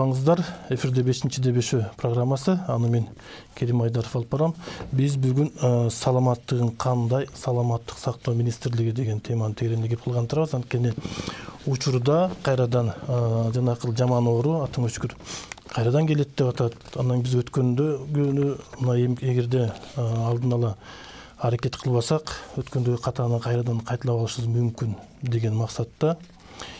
саламатсыздар. Эфирде 5-5 программасы. Аны мен Керим Айдаров алып барам. Биз бүгүн саламаттыгын кандай, саламаттык сактоо министрлиги деген теманы тереңдеп кылган турабыз. Анткени учурда кайрадан жанакыл жаман оору атың өчкүр кайрадан келет деп атат. Анан биз өткөндө мына эгерде алдын ала аракет кылбасак, өткөндөгү катаны кайрадан кайталап алышыбыз мүмкүн деген максатта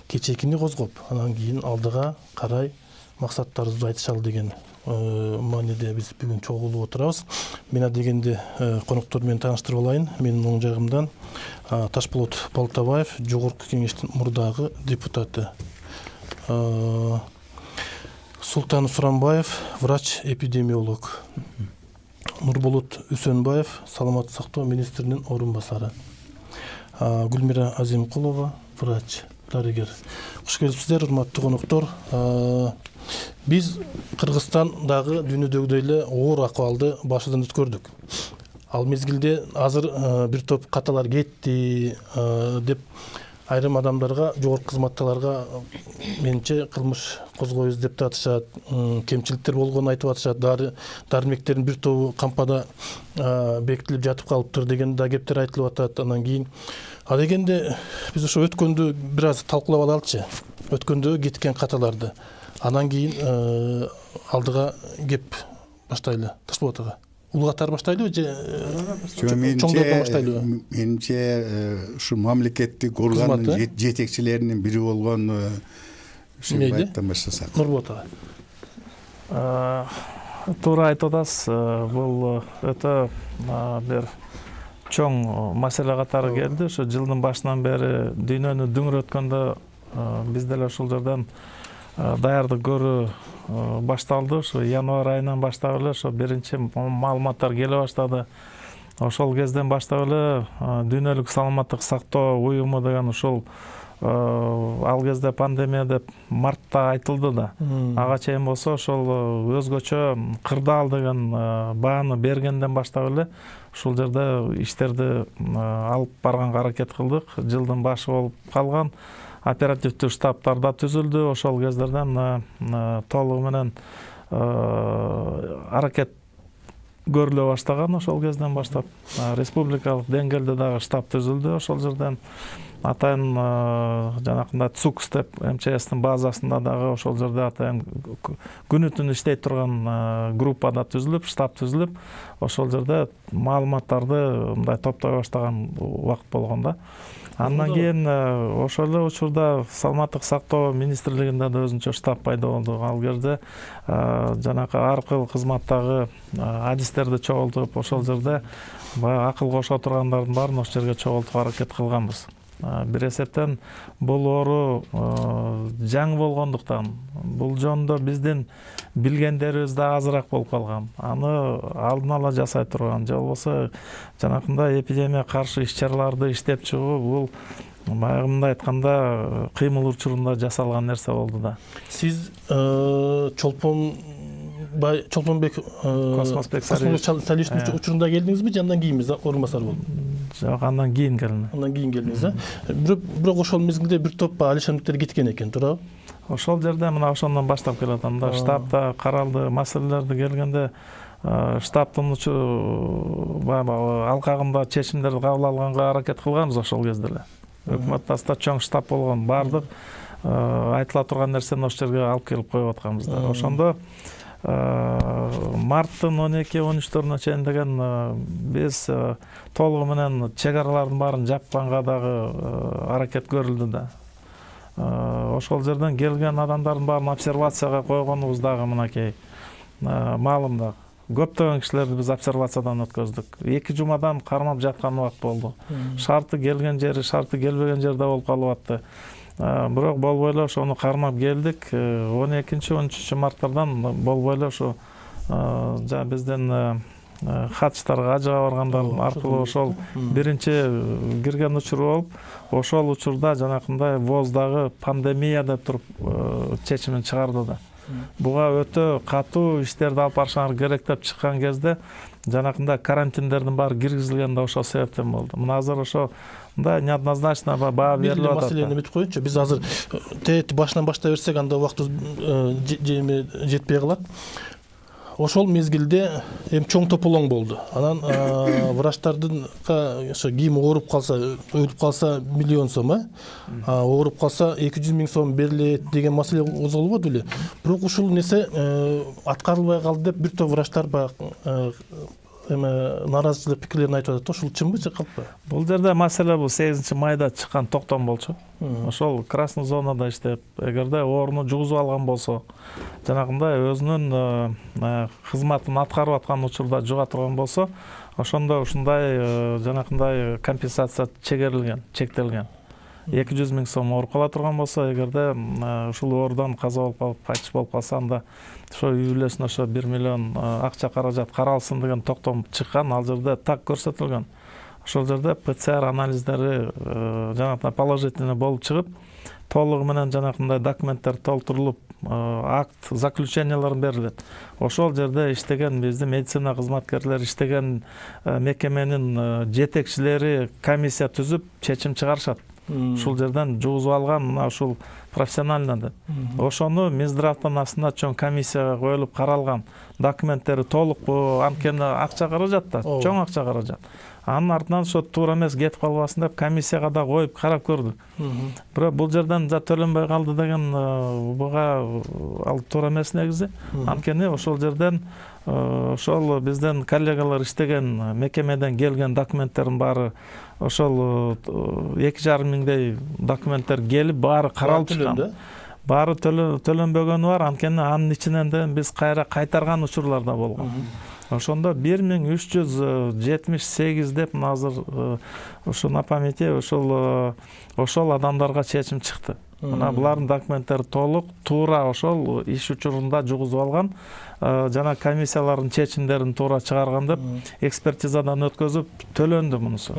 кечекини козгоп, анан кийин алдыга карай максаттарыбызды айтышалы деген мааниде биз бүгүн чогулуп отурабыз. Мен дегенде коноктор менен тааныштырып алайын. Менин оң жагымдан Ташполот Балтабаев, Жогорку кеңештин мурдагы депутаты. Султан Сурамбаев, врач-эпидемиолог. Нурболот Үсөнбаев, саламаттык сактоо министринин орун басары. Гүлмира Азимкулова, врач, дарыгер. Куш келипсиздер, урматтуу коноктор. Биз Кыргызстандагы дүйнөдөгүдөй эле оор акыбалды башыдан өткөрдүк. Ал мезгилде азыр бир топ каталар кетти деп айрым адамдарга, жогорку кызматтагыларга менче кылмыш козгойбуз деп атышат, кемчиликтер болгонун айтып атышат, дармектердин бир тобу кампада бекитилип жатып калыптыр деген да кептер айтылып атат. Анан кийин дегенде биз ошо өткөндө бир аз талкуулап алалычы. Өткөндө кеткен каталарды. Анан кийин алдыга кеп баштайлы. Ташполот ага. Улгатар баштайлыбы же чоңдордон баштайлыбы? Менче ушу мамлекеттик органдын жетекчилеринин бири болгон Шымбаевден баштасак. Нурболот ага. Туура айтып атасыз. Бул өтө бир чоң маселе катары келди. Ошо жылдын башынан бери дүйнөнү дүңүрөткөндө биз деле ушул жерден даярдык көрүү башталды. Ошо январь айынан баштап эле ошо биринчи маалыматтар келе баштады. Ошол кезден баштап эле дүйнөлүк саламаттык сактоо уюму деген ушул ал кезде пандемия деп мартта айтылды да. Ага чейин болсо ошол өзгөчө кырдаал деген бааны бергенден баштап эле ушул жерде иштерди алып барганга аракет кылдык. Жылдын башы болуп калган. Оперативдүү штабтар да түзүлдү. Ошол кездерден толугу менен аракет көрүлө баштаган. Ошол кезден баштап республикалык деңгээлде дагы штаб түзүлдү. Ошол жерден атайын жанакында ЦУКС деп МЧСтин базасында дагы ошол жерде атайын күнү түнү иштей турган группа да түзүлүп, штаб түзүлүп, ошол жерде маалыматтарды мындай топтой баштаган убакыт болгон да. Андан кийин ошол эле учурда саламаттык сактоо министрлигинде да өзүнчө штаб пайда болду. Ал жерде жанакы ар кыл кызматтагы адистерди чогултуп, ошол жерде баягы акыл кошо тургандардын баарын ошол жерге чогултуп аракет кылганбыз. Бир эсептен бул оору жаңы болгондуктан бул жөнүндө биздин билгендерибиз да азыраак болуп калган. Аны алдын ала жасай турган, же болбосо жанакындай эпидемия каршы иш-чараларды иштеп чыгуу бул баягы мындай айтканда кыймыл учурунда жасалган нерсе болду да. Сиз Чолпонбек Космосбек Салишович учурунда келдиңизби, же андан кийинби орун басар болдуңуз? Жок, андан кийин келдим. Андан кийин келдиңиз, бирок ошол мезгилде бир топ алишандыктар кеткен экен, туурабы? Ошол жерде мына ошондон баштап келатам да. Штабта каралды, маселелерди келгенде штабтын алкагында чечимдерди кабыл алганга аракет кылганбыз ошол кезде эле. Өкмөт таста чоң штаб болгон, бардык айтыла турган нерсени ошол жерге алып келип коюп атканбыз да. Ошондо марттын 12-13-төрүнө чейин деген биз толугу менен чек аралардын баарын жапканга дагы аракет көрүлдү да. Ошол жерден келген адамдардын баарын обсервацияга койгонубуз дагы мынакей маалым да. Көптөгөн кишилерди биз обсервациядан өткөздүк. 2 жумадан кармап жаткан убакыт болду. Шарты келген жери, шарты келбеген жерде болуп калып атты. Бирок болбой эле ошону кармап келдик. 12-13 марттардан болбой эле ошо биздин хатчтарга ажыга баргандар аркылуу ошол биринчи кирген учур болуп, ошол учурда жанакындай ВОЗ дагы пандемия деп туруп чечимин чыгарды да. буга өтө катуу иштерди алып барышыңар керек деп чыккан кезде жанакында карантиндердин баары киргизилген да ошол себептен болду. Мына азыр ошо мындай неоднозначно баа берилип атат. Маселени эметип коеюнчу. Биз азыр башынан баштай берсек анда убактыбыз жетпей калат. Ошол мезгилде эми чоң тополоң болду. Анан врачтардын ошо кийим ооруп калса, өлүп калса миллион сом, ооруп калса 200 000 сом берилет деген маселе козголбоду эле. Бирок ушул нерсе аткарылбай калды деп бир топ врачтар наразычылык пикирлерин айтып атат. Ушул чынбы же калппы? Бул жерде маселе бул 8 майда чыккан токтом болчу. Ошол красный зонада иштеп, эгерде ооруну жугузуп алган болсо, жанагындай өзүнүн кызматын аткарып аткан учурда жуга турган болсо, ошондо ушундай жанакындай компенсация чектелген. 200 000 сом ооруп кала турган болсо, эгерде ушул оорудан каза болуп калып, кайтыш болуп калса, анда ошо үй бүлөсүнө ошо 1 миллион акча каражат каралсын деген токтом чыккан. Ал жерде так көрсөтүлгөн. Ошол жерде ПЦР анализдери жанагындай положительный болуп чыгып, толугу менен жанакындай документтер толтурулуп, акт заключениялар берилет. Ошол жерде иштеген биздин медицина кызматкерлери иштеген мекеменин жетекчилери комиссия түзүп чечим чыгарышат. Ушул жерден жугузуп алган мына ушул профессионально деп. Ошону Минздравдын астында чоң комиссияга коюлуп каралган. Документтери толукпу, анткени акча каражат да, чоң акча каражат. Анын артынан ошо туура эмес кетип калбасын деп комиссияга да коюп карап көрдүк. Бирок бул жерден за төлөнбөй калды деген буга ал туура эмес негизи. Анткени ошол жерден ошол биздин коллегалар иштеген мекемеден келген документтердин баары ошол 2,5 миңдей документтер келип баары каралып чыккан. Баары төлөнбөгөнү бар, анткени анын ичинен да биз кайтарган учурлар да болгон. Ошондо 1378 деп азыр ошо на памяти ошол адамдарга чечим чыкты. Мына булардын документтери толук, туура ошол иш учурунда жугузуп алган, жана комиссиялардын чечимдерин туура чыгарган деп экспертизадан өткөзүп төлөндү мунусу.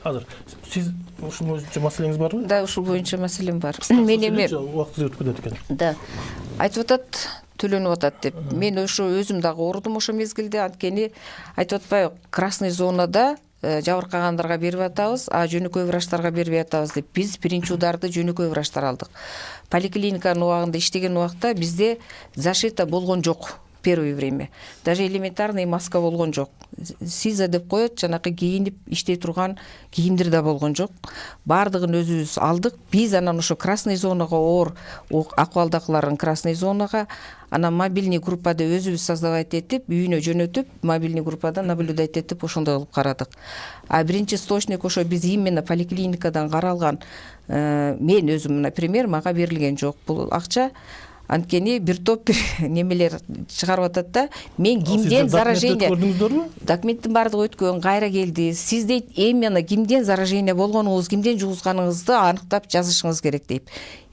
Азыр сиз ушул боюнча маселеңиз барбы? Да, ушул боюнча маселем бар. Мен эми убактыбыз өтүп кетет экен. Да. Айтып атат, төлөнүп атат деп. Мен ошо өзүм дагы оорудум ошо мезгилде, анткени айтып атпайбы, красный зонада жабыркагандарга берип атабыз, жөнөкөй врачтарга бербей атабыз деп. Биз биринчи ударды жөнөкөй врачтар алдык. Поликлиниканын убагында иштеген убакта бизде защита болгон жок. Первое время. Даже элементарный маска болгон жок. Сиза деп коет, жанакы кийинип иштей турган кийимдер да болгон жок. Бардыгын өзүбүз алдык. Биз анан ошо красный зонага оор акыбалдакыларын красный зонага, анан мобильный группада өзүбүз создавать этип, үйүнө жөнөтүп, мобильный группада наблюдать этип ошондой кылып карадык. Биринчи источник ошо биз именно поликлиникадан каралган, мен өзүм, например, мага берилген жок бул акча. Анткени бир топ немелер чыгарып атат да, мен кимден заражение документтин баардыгы өткөн, кайра келди. Сиз дейт именно кимден заражение болгонуңуз, кимден жугузганыңызды аныктап жазышыңыз керек дейт.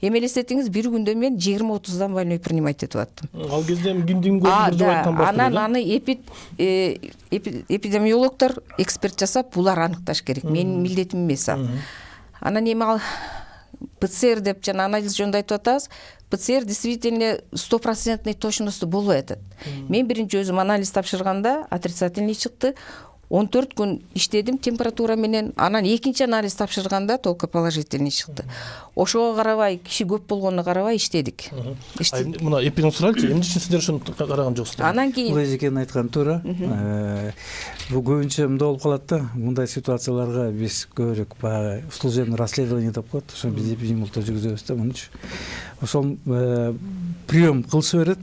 Эми элестетиңиз, бир күндө мен 20-30дан больной принимать этип аттым. Ал кезде кимдин көзүн деп айткан болсо. Анан аны эпидемиологдор эксперт жасап, булар аныкташ керек. Менин милдетим эмес ал. Анан эми ал ПЦР деп жана анализ жөнүндө айтып атабыз. ПЦР действительно 100% точностью болбой атат. Мен биринчи өзүм анализ тапшырганда отрицательный чыкты. 14 күн иштедим температура менен. Анан экинчи анализ тапшырганда только положительный чыкты. Ошого карабай, киши көп болгонуна карабай иштедик. Мына эпиден сурайлычы, эмне үчүн сиздер ошону караган жоксуздар? Анан кийин Эжекен айткан туура. Бул көбүнчө мындай болуп калат да. Мындай ситуацияларга биз көбүрөөк баягы служебный расследование деп коет. Ошо биз эпидемиологдор жүргүзөбүз да, муну үчүн. Ошол прием кылыша берет.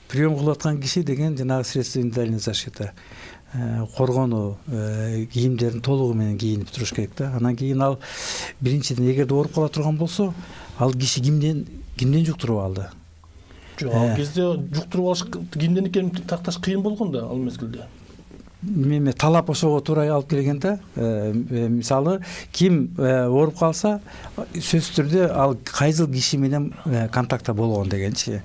Прием кылып аткан киши деген жанагы средства индивидуальной защиты. Коргонуу кийимдерин толугу менен кийинип туруш керек да. Анан кийин ал биринчиден эгерде ооруп кала турган болсо, ал киши кимден жуктуруп алды? Жок, ал кезде жуктуруп алыш кимден экенин такташ кыйын болгон да ал мезгилде. неме талап ошого туура алып келген да. Мисалы ким ооруп калса сөзсүз түрдө ал кайсыл киши менен контактта болгон дегенчи.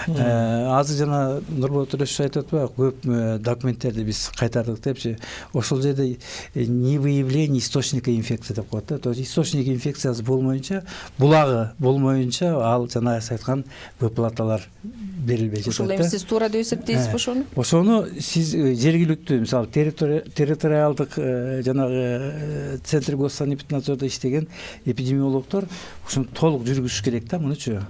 Азыр жана Нурболот Төлөшев айтып атпайбы, көп документтерди биз кайтардык депчи. Ошол жерде не выявление источника инфекции деп коет да. То есть источник инфекциясы болмоюнча, булагы болмоюнча ал жана айткан выплаталар берилбей жатат. Ушул эми сиз туура деп эсептейсизби ошону? Ошону сиз жергиликтүү, мисалы территориалдык жанагы Центр госсанэпиднадзордо иштеген эпидемиологдор ушуну толук жүргүзүш керек да, мунучу.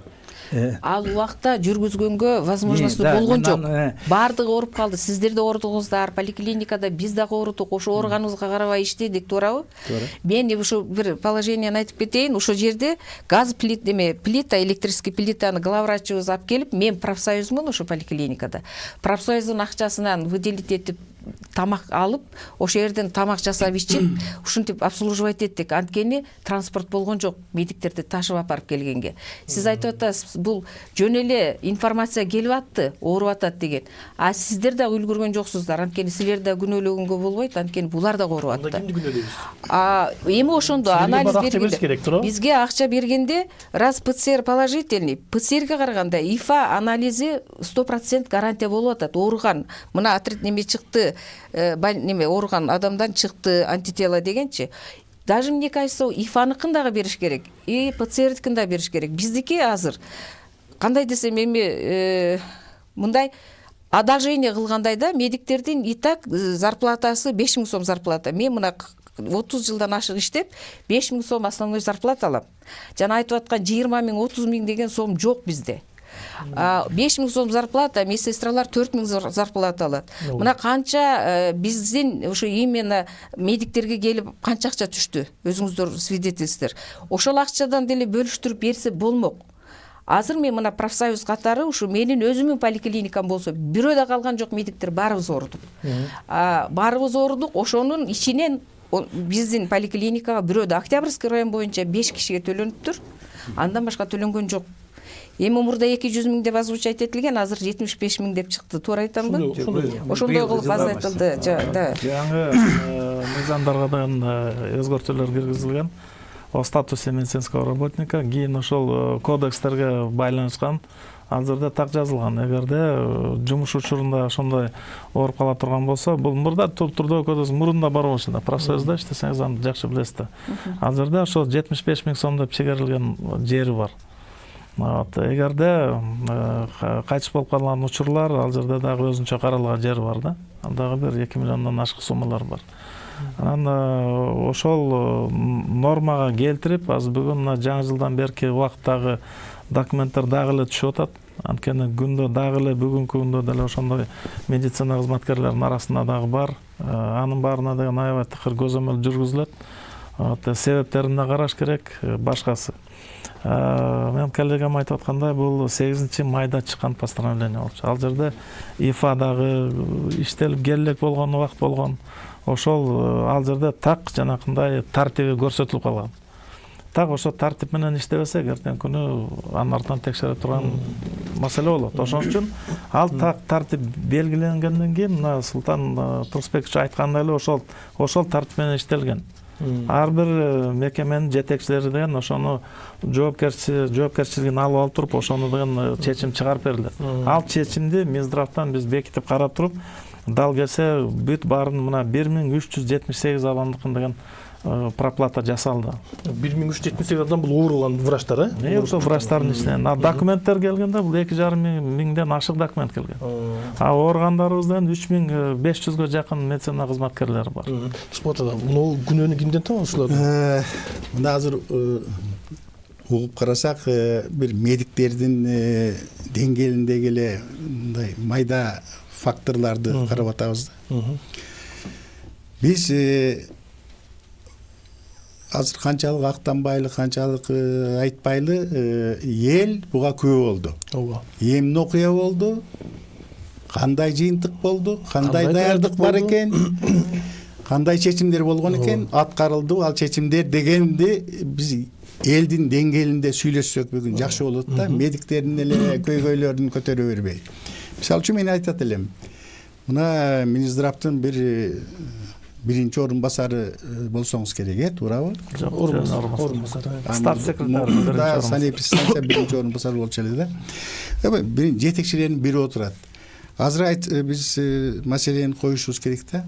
Ал убакта жүргүзгөнгө возможность болгон жок. Баардыгы ооруп калды. Сиздер да оорудуңуздар, поликлиникада биз дагы оорудук. Ошо ооруганыбызга карабай иштедик, туурабы? Мен ушу бир положениени айтып кетейин. Ошо жерде газ плита, электрический плитаны главврачыбыз алып келип, мен профсоюзмун ошо поликлиникада. Профсоюздун акчасынан выделить этип тамак алып, ошо жерден тамак жасап ичип, ушинтип обслуживать эттик. Анткени транспорт болгон жок, медиктерди ташып апарып келгенге. Сиз айтып атасыз, бул жөн эле информация келип атты, ооруп атат деген. А сиздер да үлгүргөн жоксуздар. Анткени силер да күнөөлөгөнгө болбойт, анткени булар да ооруп атты. Анда кимди күнөөлөйбүз? Эми ошондо анализ бергенде, бизге акча бергенде, раз ПЦР положительный, ПЦРге караганда ИФА анализи 100% гарантия болуп атат. Ооруган, мына отряд неме чыкты, ооруган адамдан чыкты антитела дегенчи. Даже мне кажется, ИФАныкын дагы бериш керек, и ПЦРдикин да бериш керек. Биздики азыр кандай десем эми мындай одолжение кылгандай да, медиктердин и так зарплатасы 5000 сом зарплата. Мен мына 30 жылдан ашык иштеп 5000 сом основной зарплата алам. Жана айтып аткан 20 000, 30 000 деген сом жок бизде. 5000 сом зарплата, медсестралар 4000 зарплата алат. Мына канча биздин ошо именно медиктерге келип канча акча түштү, өзүңүздөр свидетельствер. Ошол акчадан деле бөлүштүрүп берсе болмок. Азыр мен мына профсоюз катары ушу менин өзүмдүн поликлиникам болсо, бирөө да калган жок, медиктер баарыбыз оорудук. Баарыбыз оорудук, ошонун ичинен биздин поликлиникага бирөө да Октябрьский район боюнча 5 кишиге төлөнүптүр. Андан башка төлөнгөн жок. Эми мурда 200 000 деп озвучать этилген, азыр 75 000 деп чыкты. Туура айтамбы? Ошондой кылып азайтылды. Жаңы мыйзамдардан өзгөртүүлөр киргизилген. О статусе медицинского работника кийин ошол кодекстерге байланышкан азырда так жазылган. Эгерде жумуш учурунда ошондой ооруп кала турган болсо, бул мурда трудовой кодекс мурунда бар болчу, профсоюзда иштесеңиз аны жакшы билесиз да. Азырда ошол 75 000 сом деп чегерилген жери бар. Эгерде кайтыш болуп калган учурлар, ал жерде дагы өзүнчө каралган жер бар да. Ал дагы бир 2 миллиондон ашык суммалар бар. Анан ошол нормага келтирип, азыр бүгүн жаңы жылдан берки убакыттагы документтер дагы эле түшүп атат. Анткени күндө дагы эле бүгүнкү күндө деле ошондой медицина кызматкерлеринин арасында дагы бар. Анын баарына деген аябай тыкыр көзөмөл жүргүзүлөт. Себептерин да караш керек, башкасы. Мен коллегам айтып аткандай, бул 8 майда чыккан постановление болчу. Ал жерде ИФА дагы иштелип келек болгон убакыт болгон. Ошол ал жерде так жанакындай тартиби көрсөтүлүп калган. Так ошо тартип менен иштебесе, эртең күнү анын артынан текшере турган маселе болот. Ошон үчүн ал так тартип белгиленгенден кийин, мына Султан Турсбекович айткандай эле ошол тартип менен иштелген. Ар бир мекеменин жетекчилери деген ошону жоопкерчилигин алып туруп, ошону деген чечим чыгарып берилет. Ал чечимди Минздравдан биз бекитип карап туруп, дал келсе бүт баарын мына 1378 адамдыкын деген проплата жасалды. 1378 адам бул ооруган врачтар, ошол врачтардын ичинен. Документтер келгенде бул 2,5 миңден ашык документ келген. Ооругандарыбыздан 3500гө жакын медицина кызматкерлери бар. Спортада муну күнөөнү кимден табасыздар? Мына азыр угуп карасак, бир медиктердин деңгээлиндеги эле мындай майда факторлорду карап атабыз да. Биз азыр канчалык актанбайлы, канчалык айтпайлы, эл буга күбө болду. Эмне окуя болду? Кандай жыйынтык болду? Кандай даярдык бар экен? Кандай чечимдер болгон экен? Аткарылды ал чечимдер дегенди биз элдин деңгээлинде сүйлөшсөк бүгүн жакшы болот да. Медиктердин эле көйгөйлөрүн көтөрө бербей. Мисалы үчүн мен айтат элем. Мына Минздравдын биринчи орун басары болсоңуз керек, туурабы? Орун басары. Штат секретары санэпидстанция биринчи орун басары болчу эле да. Жетекчилердин бири отурат. Азыр биз маселени коюшубуз керек да.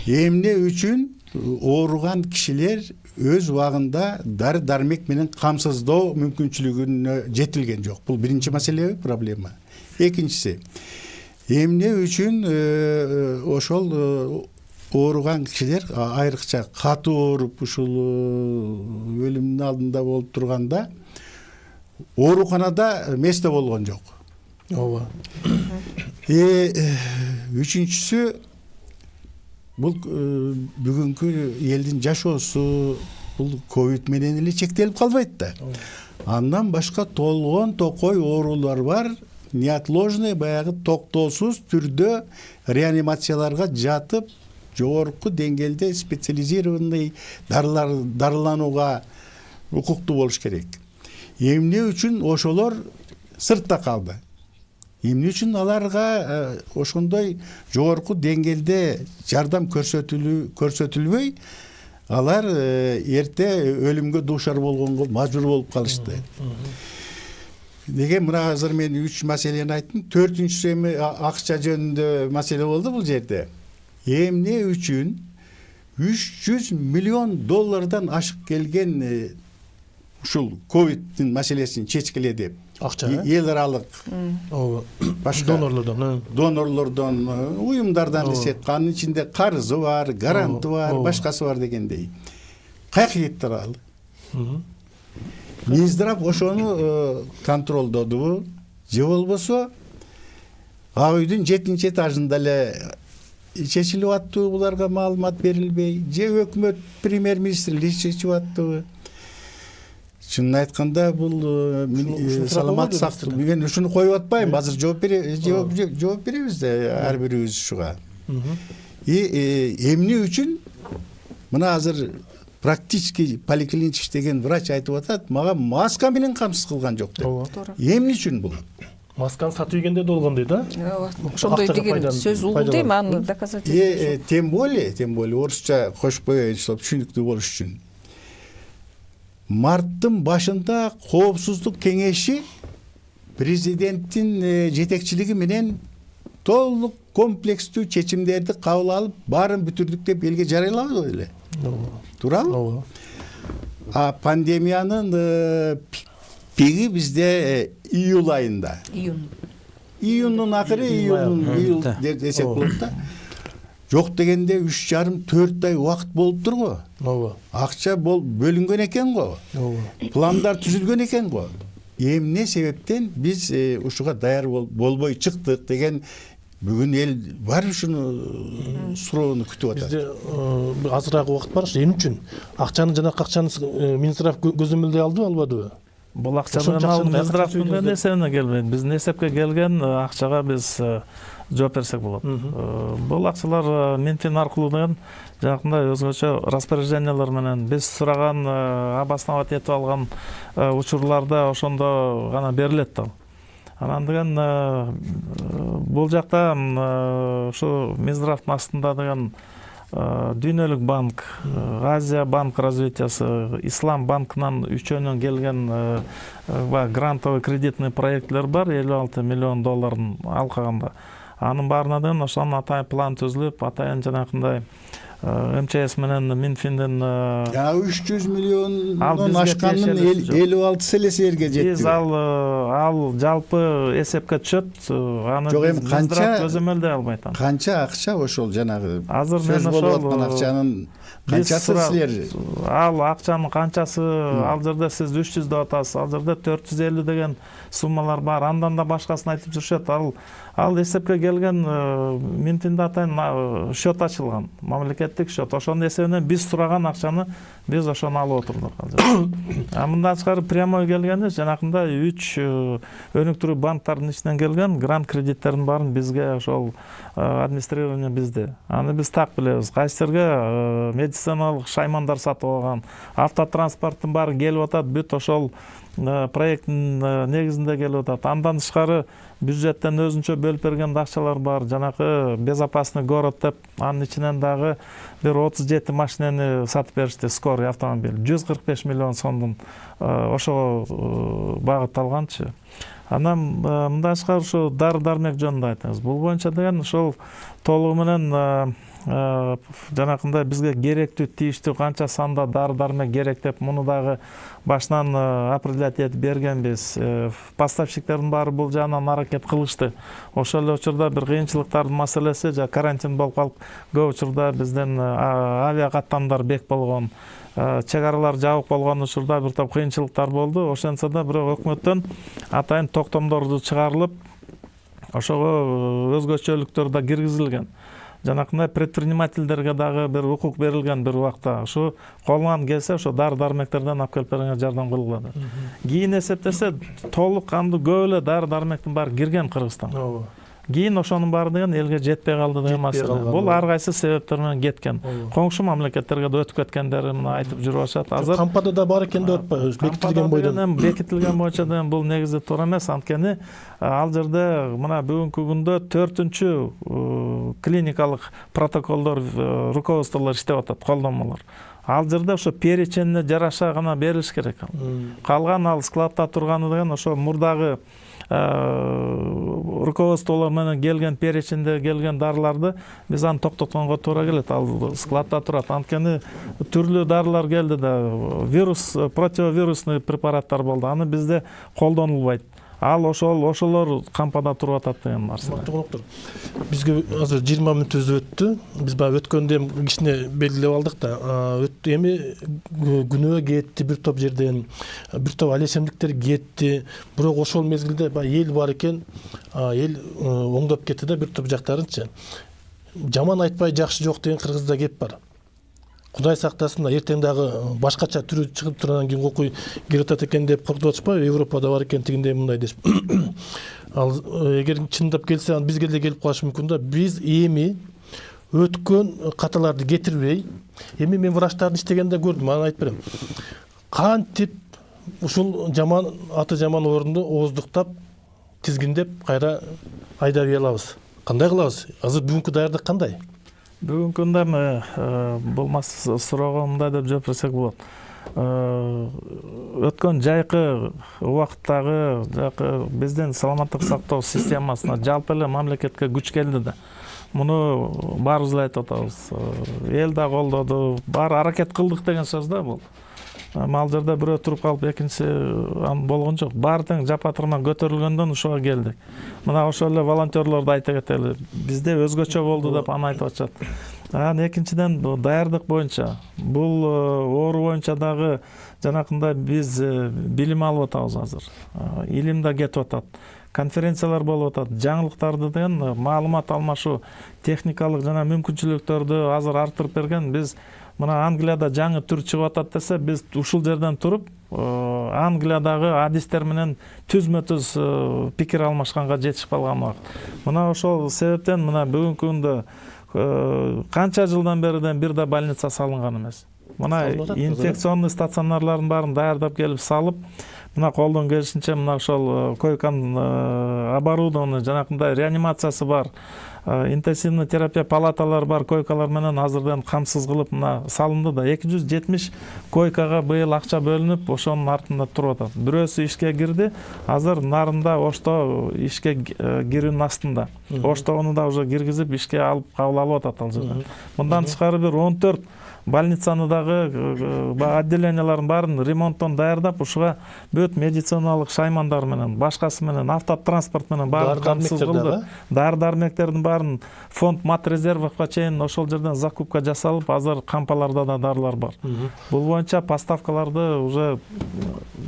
Эмне үчүн ооруган кишилер өз убагында дары дармек менен камсыздоо мүмкүнчүлүгүнө жетилген жок. Бул биринчи маселе, проблема. Экинчиси, эмне үчүн ошол ооруган кишилер айрыкча катуу ооруп ушул өлүмдүн алдында болуп турганда ооруканада месте болгон жок. Ооба. Үчүнчүсү, бул бүгүнкү элдин жашоосу бул ковид менен эле чектелип калбайт да. Андан башка толгон токой оорулар бар, неотложный, баягы токтоосуз түрдө реанимацияларга жатып, жогорку деңгээлде специализированный дарыланууга укуктуу болуш керек. Эмне үчүн ошолор сыртта калды? Эмне үчүн аларга ошондой жогорку деңгээлде жардам көрсөтүлбөй, алар эрте өлүмгө дуушар болгонго мажбур болуп калышты. Деген мына азыр мен 3 маселени айттым. 4-үнчүсү эми акча жөнүндө маселе болду бул жерде. Эмне үчүн 300 миллион доллардан ашык келген ушул ковиддин маселесин чечкиле деп Акча, эл аралык башка донорлордон, уюмдардан десек, анын ичинде карызы бар, гаранты бар, башкасы бар дегендей. Каяка кетти ал? Минздрав ошону контролдодубу, же болбосо үйдүн 7-этажында эле чечилип аттыбы, буларга маалымат берилбей, же өкмөт премьер-министр чечип аттыбы? Чынын айтканда бул саламат сактоо, мен ушуну коюп атпайм, азыр жооп беребиз да ар бирибиз ушуга. Эмне үчүн мына азыр практически поликлиник иштеген врач айтып атат, мага маска менен камсыз кылган жок деп. Эмне үчүн бул? Масканы сатып ийгенде да болгон дейт, а? Ошондой деген сөз угулду дейм, аны доказательство. Тем более орусча кошуп коеюн, түшүнүктүү болуш үчүн. Марттын башында коопсуздук кеңеши президенттин жетекчилиги менен толук комплекстүү чечимдерди кабыл алып, баарын бүтүрдүк деп элге жарыялады эле. Туурабы? Пандемиянын пиги бизде июль айында. Июндун акыры, июль десек болот да. Жок дегенде 3,5-4 ай убакыт болуп турго. Акча бөлүнгөн экен го. Пландар түзүлгөн экен го. Эмне себептен биз ушуга даяр болбой чыктык деген бүгүн эл бар ушуну суроону күтүп атат. Бизде азыраак убакыт бар, эмне үчүн? Жанакы акчаны Минздрав көзөмөлдөй алдыбы, албадыбы? Бул акчаны Минздравдын эсебине келбейт. Биздин эсепке келген акчага биз жооп берсек болот. Бул акчалар Минфин аркылуу деген жанакындай өзгөчө распоряжениялар менен биз сураган, обосновать этип алган учурларда ошондо гана берилет да. Анан деген бул жакта ушу Минздравдын астында деген Дүйнөлүк банк, Азия банк развитиясы, Ислам банкынан үчөөнөн келген грантовый кредитный проектлер бар, 56 миллион долларын алкаганда. Анын баарынан ошонун атайын план түзүлүп, атайын жанакындай МЧС менен Минфиндин 300 миллиондон ашкандын 56 эле силерге жетти. Биз ал жалпы эсепке түшөт, аны биз Минздрав көзөмөлдөй албайт. Канча акча ошол жанагы азыр мен ошол акчанын канчасы силер? Ал акчанын канчасы, ал жерде сиз 300 деп атасыз, ал жерде 450 деген суммалар бар. Андан да башкасын айтып жүрүшөт. Ал эсепке келген Минфинде атайын счет ачылган, мамлекеттик счет. Ошонун эсебинен биз сураган акчаны биз ошону алып отурдук азыр. Мындан тышкары прямой келгенде жанакында 3 өнүктүрүү банктардын ичинен келген грант кредиттердин баарын бизге ошол администрирование бизде. Аны биз так билебиз. Кайсылерге медициналык шаймандар сатып алган, автотранспорттун баары келип атат, бүт ошол проекттин негизинде келип атат. Андан тышкары бюджеттен өзүнчө бөлүп берген акчалар бар. Жанакы безопасный город деп анын ичинен дагы бир 37 машинени сатып беришти, скорый автомобиль. 145 миллион сомдун ошого багытталганчы. Анан мындан тышкары ушу дары-дармек жөнүндө айтыңыз. Бул боюнча деген ошол толугу менен жанакындай бизге керектүү, тийиштүү канча санда дары-дармек керек деп муну дагы башынан определять этип бергенбиз. Поставщиктердин баары бул жагынан аракет кылышты. Ошол эле учурда бир кыйынчылыктардын маселеси, карантин болуп калып, көп учурда бизден авиа каттамдар бек болгон, чек аралар жабык болгон учурда бир топ кыйынчылыктар болду. Ошентсе да бирок өкмөттөн атайын токтомдорду чыгарылып, ошого өзгөчөлүктөр да киргизилген. Жанакындай предпринимательдерге дагы бир укук берилген бир убакта. Ушу колунан келсе, ошо дары-дармектерден алып келип берүүгө жардам кылгыла. Кийин эсептесе, толук кандуу көп эле дары-дармектин баары кирген Кыргызстанга. Кийин ошонун баары деген элге жетпей калды деген маселе. Бул ар кайсы себептер менен кеткен. Коңшу мамлекеттерге да өтүп кеткендери мына айтып жүрүп атышат. Азыр кампада да бар экен деп атпайбыз, бекитилген бойдон. Бекитилген боюнча деген бул негизи туура эмес. Анткени ал жерде мына бүгүнкү күндө 4-чү клиникалык протоколдор, руководстволор иштеп атат, колдонмолор. Ал жерде ошо переченине жараша гана берилиш керек. Калган ал складта турганы деген ошо мурдагы руководстволор менен келген перечинде келген дарыларды биз аны токтотконго туура келет. Ал складта турат. Анткени түрлүү дарылар келди да, противовирусный препараттар болду. Аны бизде колдонулбайт. Ал ошолор кампада туруп атат деген нерсе. Токтоктор. Бизге азыр 20 мүнөтүбүз өттү. Биз баягы өткөндө кичине белгилеп алдык да. Эми күнөө кетти бир топ жерден, бир топ алешемдиктер кетти. Бирок ошол мезгилде эл бар экен, эл оңдоп кетти да бир топ жактарынчы. Жаман айтпай жакшы жок деген Кыргызда кеп бар. Кудай сактасын, эртең дагы башкача түрү чыгып тургандан кийин окуй келип атат экен деп коркутуп атышпайбы? Европада бар экен тигиндей мындай дешип. Ал эгер чындап келсе, бизге да келип калышы мүмкүн да. Биз эми өткөн каталарды кетирбей, эми мен врачтардын иштегенде көрдүм, аны айтып берем. Кантип ушул жаман аты жаман орунду ооздуктап, тизгиндеп, кайра айдап алабыз. Кандай кылабыз? Азыр бүгүнкү даярдык кандай? Бүгүнкү күндө болмас суроого мындай деп жооп берсек болот. Өткөн жайкы убакыттагы биздин саламаттык сактоо системасына жалпы эле мамлекетке күч келди да. Муну баарыбыз эле айтып атабыз. Эл да колдоду, баары аракет кылдык деген сөз да бул. Ал жерде бирөө туруп калып, экинчи болгон жок. Баары тең жапа-турман көтөрүлгөндөн ушуга келдик. Мына ошол эле волонтерлорду айта кетели. Бизде өзгөчө болду деп аны айтып атышат. Экинчиден даярдык боюнча, бул оору боюнча дагы жанакындай биз билим алып атабыз азыр. Илим да кетип атат. Конференциялар болуп атат. Жаңылыктарды деген маалымат алмашуу, техникалык жана мүмкүнчүлүктөрдү азыр артырып берген. Биз мына Англияда жаңы түр чыгып атат десе, биз ушул жерден туруп Англиядагы адистер менен түзмө-түз пикир алмашканга жетишип калган убакыт. Мына ошол себептен мына бүгүнкү күндө канча жылдан бериден бир да больница салынган эмес. Мына инфекционный стационарлардын баарын даярдап келип салып, мына колдон келишинче мына ошол койканын оборудованный жанакындай реанимациясы бар, интенсивный терапия палаталары бар койкалар менен азырдан камсыз кылып мына салынды да. 270 койкага быйыл акча бөлүнүп, ошонун артында туруп атат. Бирөөсү ишке кирди, азыр нарында Ошто ишке кирүүнүн астында. Ошто аны да уже киргизип ишке алып кабыл алып атат ал жерде. Мындан тышкары бир 14 больницаны дагы отделенияларын баарын ремонттон даярдап, ушуга бүт медициналык шаймандар менен, башкасы менен, автотранспорт менен баарын камсыз кылды. Дары-дармектердин баарын фонд матрезервовго чейин ошол жерден закупка жасалып, азыр кампаларда да дарылар бар. Бул боюнча поставкаларды уже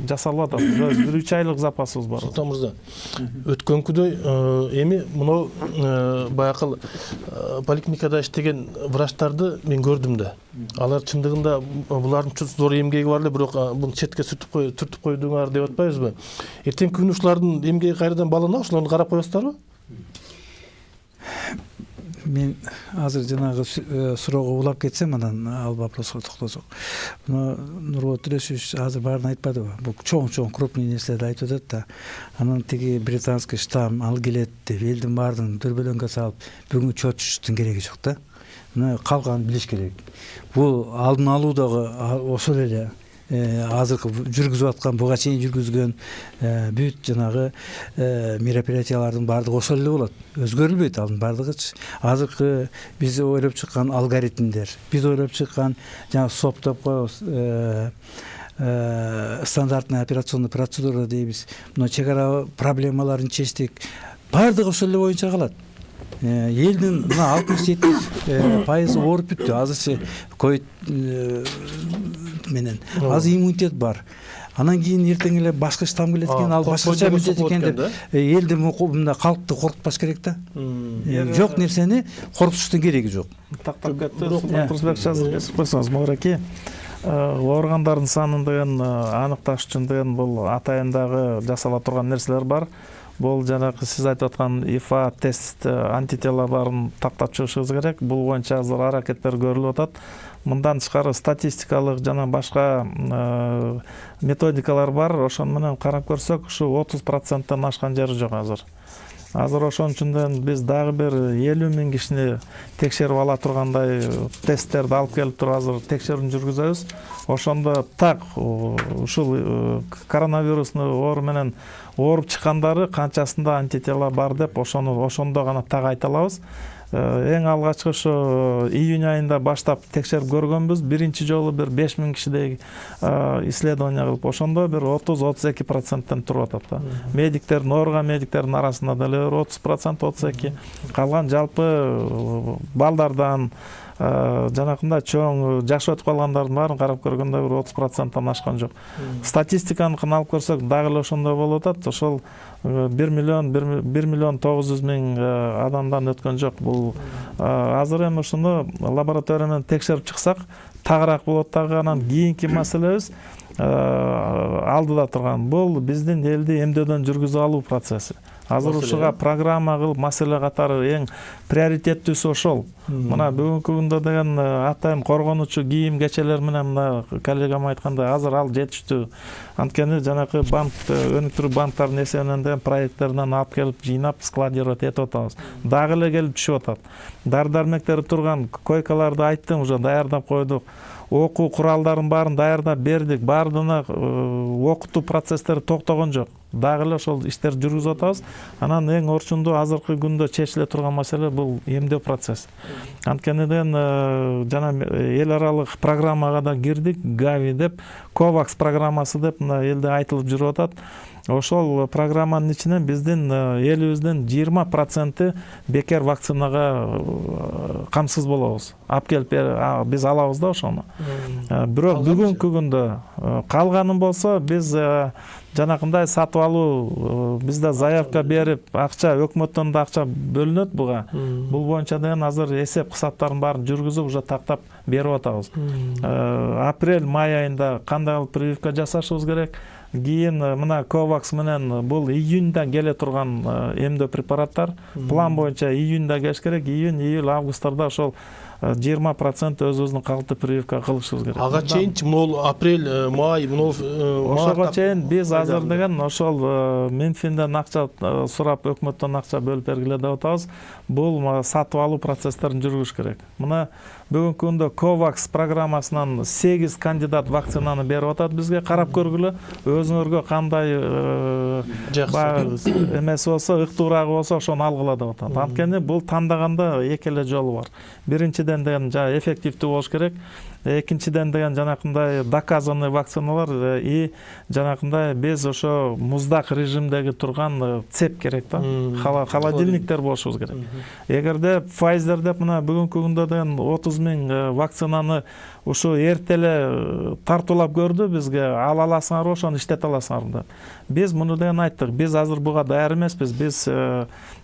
жасалып атат. 3 айлык запасыбыз бар. Султан мырза, өткөнкүдөй эми мынау баякы поликлиникада иштеген врачтарды мен көрдүм да. Алар чындыгында булардын чоң зор эмгеги бар эле, бирок буну четке түртүп койдуңар деп атпайбызбы? Эртең күнү ушулардын эмгеги кайрадан бааланабы? Ошолорду карап коесуздарбы? мен азыр жанагы суроого улап кетсем анан ал вопроско токтосок. Нурболот Төлөшевич азыр баарын айтпадыбы? Бул чоң крупный нерселерди айтып атат да. Анан тиги британский штамм ал келет деп элдин баарын дүрбөлөңгө салып бүгүн чөтүштүн кереги жок да. Мына калганын билиш керек. Бул алдын алуу дагы ошол эле азыркы жүргүзүп аткан, буга чейин жүргүзгөн бүт жанагы мероприятиялардын баардыгы ошол эле болот. Өзгөрүлбөйт анын баардыгычы. Азыркы биз ойлоп чыккан алгоритмдер, биз ойлоп чыккан жана СОП деп коебуз, стандартный операционный процедура дейбиз. Мына чек ара проблемаларын чечтик. Баардыгы ошол эле боюнча калат. Элдин мына 60-70% ооруп бүттү. Азырчы ковид менен аз иммунитет бар. Анан кийин эртең эле башка штамм келет экен, ал башкача бүтөт экен деп элди мында калкты коркутпаш керек да. Жок нерсени коркутуштун кереги жок. Тактап кетти. Турсбек жазып койсоңуз, Мураки. Ооругандардын санын деген аныкташ үчүн деген бул атайындагы жасала турган нерселер бар. Бул жанагы сиз айтып аткан ИФА тест антителаларын тактап чыгышыбыз керек. Бул боюнча азыр аракеттер көрүлүп атат. Мындан тышкары статистикалык жана башка методикалар бар. Ошон менен карап көрсөк, ушу 30%тан ашкан жери жок азыр. Азыр ошон үчүн биз дагы бир 50 000 кишини текшерип ала тургандай тесттерди алып келип туруп азыр текшерүүнү жүргүзөбүз. Ошондо так ушул коронавирусный оору менен ооруп чыккандары канчасында антитела бар деп ошондо гана так айта алабыз. Эң алгачкы ошо июнь айында баштап текшерип көргөнбүз. Биринчи жолу бир 5000 кишидей исследование кылып, ошондо бир 30-32%тен туруп атат да. Медиктердин, ооруган медиктердин арасында деле 30%, 32%. Калган жалпы балдардан жанакындай чоң жаш өтүп калгандардын баарын карап көргөндө бир 30%тан ашкан жок. Статистиканыкын алып көрсөк, дагы эле ошондой болуп атат. Ошол 1 миллион 900 000 адамдан өткөн жок. Бул азыр эми ушуну лаборатория менен текшерип чыксак, тагыраак болот дагы. Анан кийинки маселебиз алдыда турган бул биздин элди эмдөөдөн жүргүзүп алуу процесси. Азыр ушуга программа кылып маселе катары эң приоритеттүүсү ошол. Мына бүгүнкү күндө деген атайын коргонуучу кийим кечелер менен мына коллегам айткандай азыр ал жетиштүү. Анткени жанакы банк өнүктүрүү банктардын эсебинен деген проекттеринен алып келип жыйнап складировать этип атабыз. Дагы эле келип түшүп атат. Дары-дармектери турган койкаларды айттым, уже даярдап койдук. Окуу куралдарын баарын даярдап бердик. Баардыгына окутуу процесстери токтогон жок. Дагы эле ошол иштерди жүргүзүп атабыз. Анан эң орчундуу азыркы күндө чечиле турган маселе бул эмдөө процесси. Анткени жана эл аралык программага да кирдик, Gavi деп, COVAX программасы деп мына элде айтылып жүрүп атат. Ошол программанын ичинен биздин элибиздин 20% бекер вакцинага камсыз болобуз. Алып келип биз алабыз да ошону. Бирок бүгүнкү күндө калганын болсо биз жанакындай сатып алуу, бизде заявка берип, акча өкмөттөн да акча бөлүнөт буга. Бул боюнча деген азыр эсеп кысаптарын баарын жүргүзүп уже тактап берип атабыз. Апрель-май айында кандай прививка жасашыбыз керек? Кийин мына COVAX менен бул июньда келе турган эмдөө препараттар. План боюнча июньда келиш керек. Июнь, июль, августтарда ошол 20% өзүбүздүн калкты прививка кылышыбыз керек. Ага чейинчи могул апрель, май, ошого чейин биз азыр деген ошол Минфинден акча сурап, өкмөттөн акча бөлүп бергиле деп атабыз. Бул сатып алуу процесстерин жүргүзүш керек. Мына бүгүнкү күндө COVAX программасынан 8 кандидат вакцинаны берип атат бизге. Карап көргүлө, өзүңөргө кандай эмеси болсо, ыктуураагы болсо ошону алгыла деп атат. Анткени бул тандаганда эки эле жолу бар. Биринчиден деген эффективдүү болуш керек. Экинчиден деген жанакындай доказанный вакциналар и жанакындай без ошо муздак режимдеги турган цеп керек да. Холодильниктер болушубуз керек. Эгерде Pfizer деп мына бүгүнкү күндө деген 30 000 вакцинаны ушу эртеле тартуулап көрдү бизге. Ала аласыңарбы, ошону иштете аласыңарбы деп. Биз муну деген айттык. Биз азыр буга даяр эмеспиз. Биз